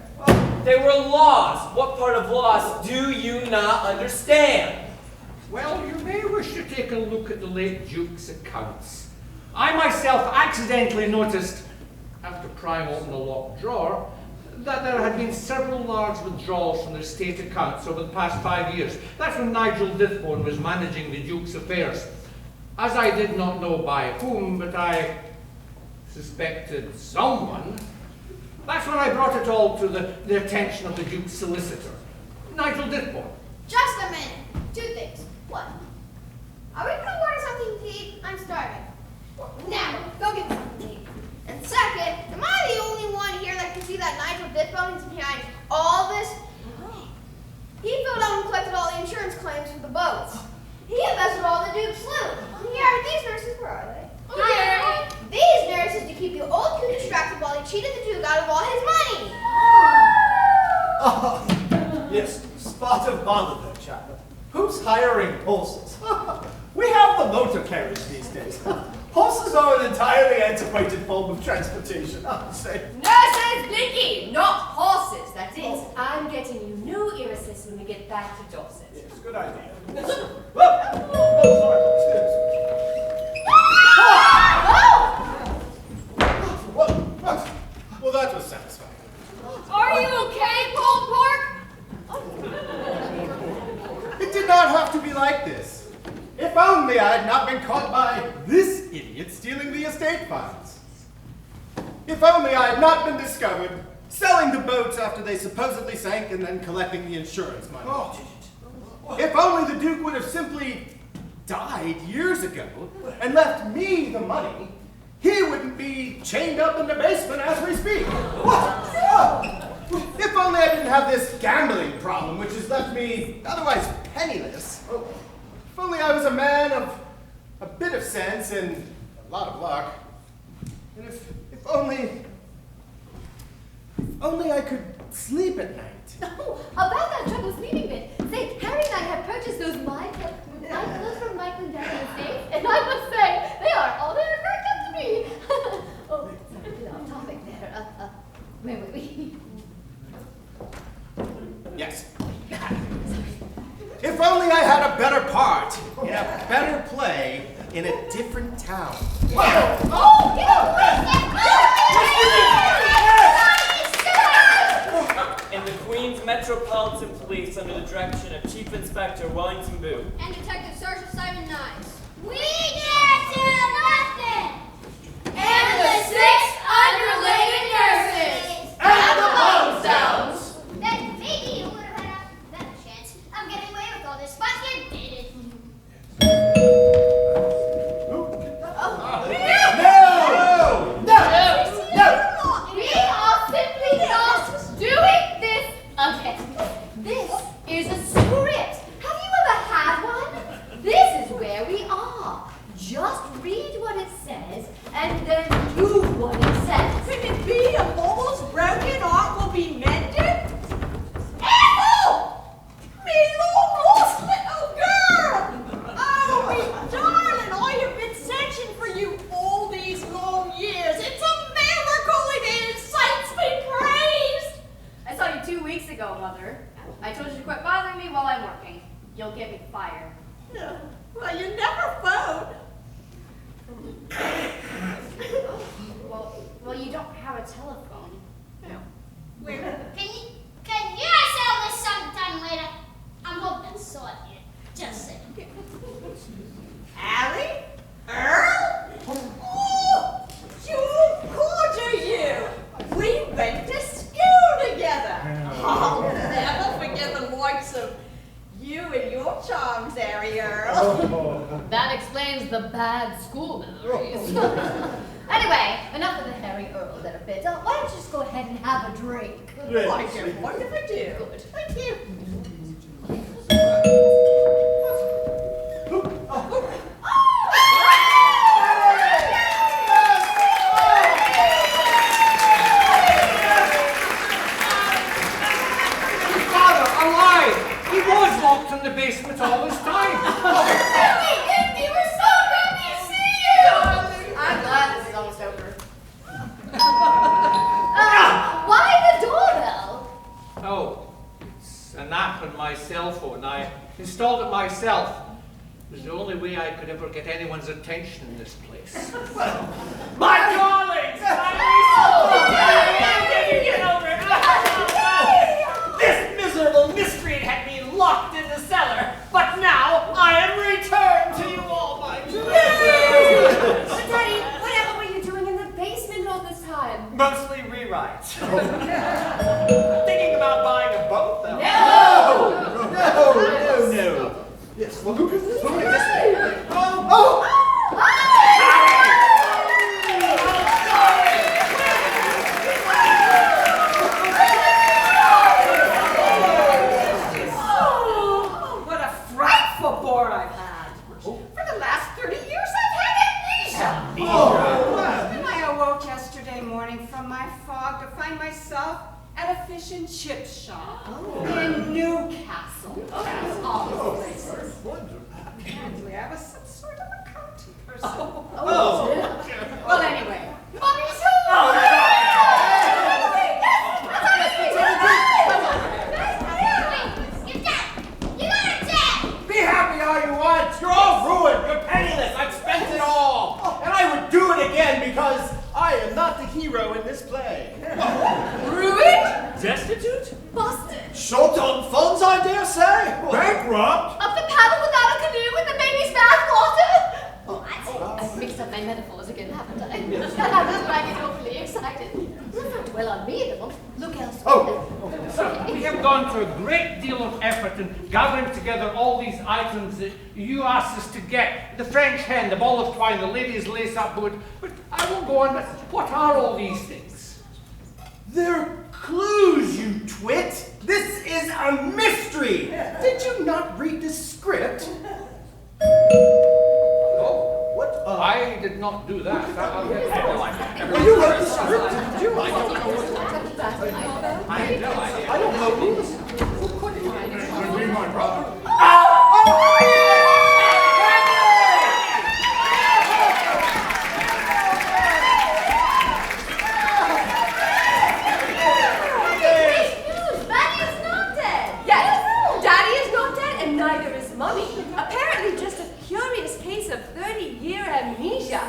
They were lost. What part of lost do you not understand? Well, you may wish to take a look at the late Duke's accounts. I myself accidentally noticed, after prying open a locked drawer, that there had been several large withdrawals from their state accounts over the past 5 years. That's when Nigel Dithbone was managing the Duke's affairs. As I did not know by whom, but I suspected someone, that's when I brought it all to the attention of the Duke's solicitor, Nigel Dithbone. Just a minute. Two things. One, are we gonna order something to eat? I'm starving. Now, go get something to eat. And second, am I the only one here that can see that Nigel Dithbone is behind all this? He filled out and collected all the insurance claims for the boats. He invested all the Duke's loot. Here, these nurses, where are they? Okay. These nurses to keep you old too distracted while he cheated the Duke out of all his money. Oh, yes, spot of bother there, chap. Who's hiring horses? We have the motor carriage these days. Horses are an entirely antiquated form of transportation, I would say. Nurses, Blinky, not horses, that's it. I'm getting you new irises when we get back to Dorset. Yes, good idea. Well, that was satisfying. Are you okay, pulled pork? It did not have to be like this. If only I had not been caught by this idiot stealing the estate funds. If only I had not been discovered selling the boats after they supposedly sank and then collecting the insurance money. If only the Duke would have simply died years ago and left me the money, he wouldn't be chained up in the basement as we speak. If only I didn't have this gambling problem, which has left me otherwise penniless. If only I was a man of a bit of sense and a lot of luck. And if only I could sleep at night. Oh, about that trouble sleeping bit. say, Harry and I have purchased those my clothes from Mike Lindell's estate, and I must say, they are all very good to me. Oh, sorry, get off topic there. Where were we? Yes. If only I had a better part in a better play in a different town. In the Queen's Metropolitan Police under the direction of Chief Inspector Wellington Boo. And Detective Sergeant Simon Nice. We didn't do nothing. And the 6 unrelated nurses. And the Bottomsdowns. Then maybe you would have had a better chance of getting away with all this, but you didn't. We are simply not doing this again. This is a script. Have you ever had one? This is where we are. Just read what it says and then do what it says. Could it be a mole's broken arm will be mended? Apple! Me long lost little girl! Oh, me darling, I have been searching for you all these long years. It's a miracle it is. Saints be praised. I saw you 2 weeks ago, Mother. I told you to quit bothering me while I'm working. You'll get me fired. No, well, you never phoned. Well, you don't have a telephone. Can you sell this sometime later? I'm hoping to sort you. Just saying. Allie? Earl? Oh, you poor you. We went to school together. I'll never forget the likes of you and your charms, Harry Earl. That explains the bad school memories. Anyway, enough of the Harry Earl there a bit. Why don't you just go ahead and have a drink? I don't mind if I do. Good. Thank you. Father, alive! He was locked in the basement all this time. We were so happy to see you! I'm glad this is almost over. Why the doorbell? Oh, it's an app on my cell phone. I installed it myself. It was the only way I could ever get anyone's attention in this place. My darlings! Get over it! This miserable miscreant had me locked in the cellar, but now I am returned to you all, my But Daddy, whatever were you doing in the basement all this time? Mostly rewrites. Thinking about buying a boat, though. No. Yes, well, look at this way. Oh! Oh, what a frightful bore I've had. For the last 30 years, I've had amnesia. When I awoke yesterday morning from my fog to find myself at a fish and chip shop in Newcastle. That's all the places. Apparently, I was some sort of a county person. Well, anyway, Mommy's Be happy all you want. You're all ruined. You're penniless. I've spent it all. And I would do it again because I am not the hero in this play. ruined, Destitute? Busted. Short on funds, I dare say. Bankrupt? Up the paddle without a canoe with the baby's bathwater? What? I've mixed up my metaphors again, haven't I? I was bragging overly excited. Let's not dwell on me, though. Look elsewhere. Sir, we have gone to a great deal of effort in gathering together all these items that you asked us to get. The French hen, the ball of twine, the lady's lace-up boot. But I won't go on, but what are all these things? They're clues, you twit. This is a mystery. Did you not read the script? Oh, what? I did not do that. Well, you wrote the script, didn't you? I don't know what I don't know who. Would be my my brother. Neither is Mummy. Apparently just a curious case of 30-year amnesia.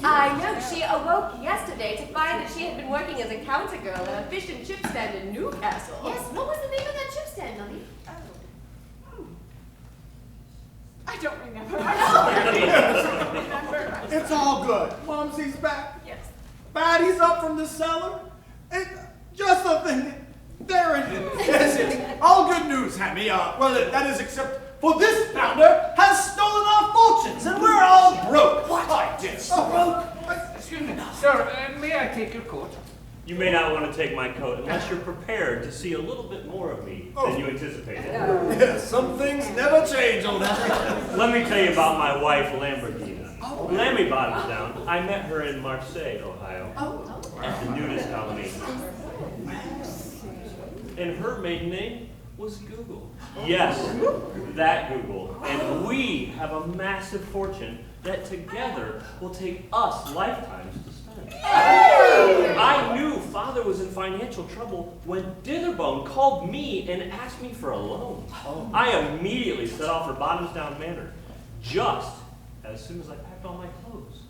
I know she awoke yesterday to find that she had been working as a counter girl at a fish and chip stand in Newcastle. Yes, what was the name of that chip stand, Mummy? I don't remember. It's all good. Mumsy's back. Yes. Batty's up from the cellar. Just a thing. There it is. Yes, it's all good news, Hammy. Well, that is except for this bounder has stolen our fortunes, and we're all broke. What? I did. Broke? Excuse me, sir, may I take your coat? You may not want to take my coat unless you're prepared to see a little bit more of me than you anticipated. Yes, some things never change, old Hammy. Let me tell you about my wife, Lamborghini. Lammy Bottomsdown. I met her in Marseille, Ohio, at the nudist colony. And her maiden name was Google. Yes, that Google. And we have a massive fortune that together will take us lifetimes to spend. I knew Father was in financial trouble when Ditherbone called me and asked me for a loan. I immediately set off for Bottomsdown Manor, just as soon as I packed all my clothes,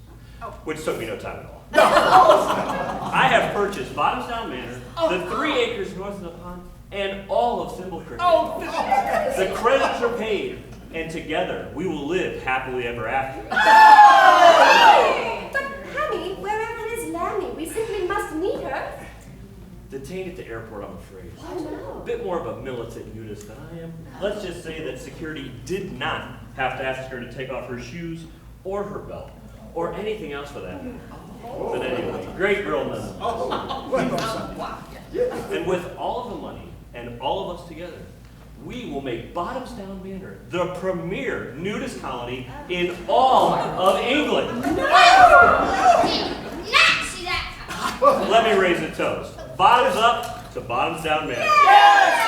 which took me no time at all. I have purchased Bottomsdown Manor, the 3 acres north of the pond, and all of Thimble Creek. The credits are paid, and together we will live happily ever after. But honey, wherever is Lammy? We simply must meet her. Detained at the airport, I'm afraid. Oh, no. A bit more of a militant nudist than I am. Let's just say that security did not have to ask her to take off her shoes or her belt, or anything else for that matter. But anyway, great girl nonetheless. And with all of the money and all of us together, we will make Bottomsdown Manor the premier nudist colony in all of England. Let me raise a toast. Bottoms up to Bottomsdown Manor. Yes!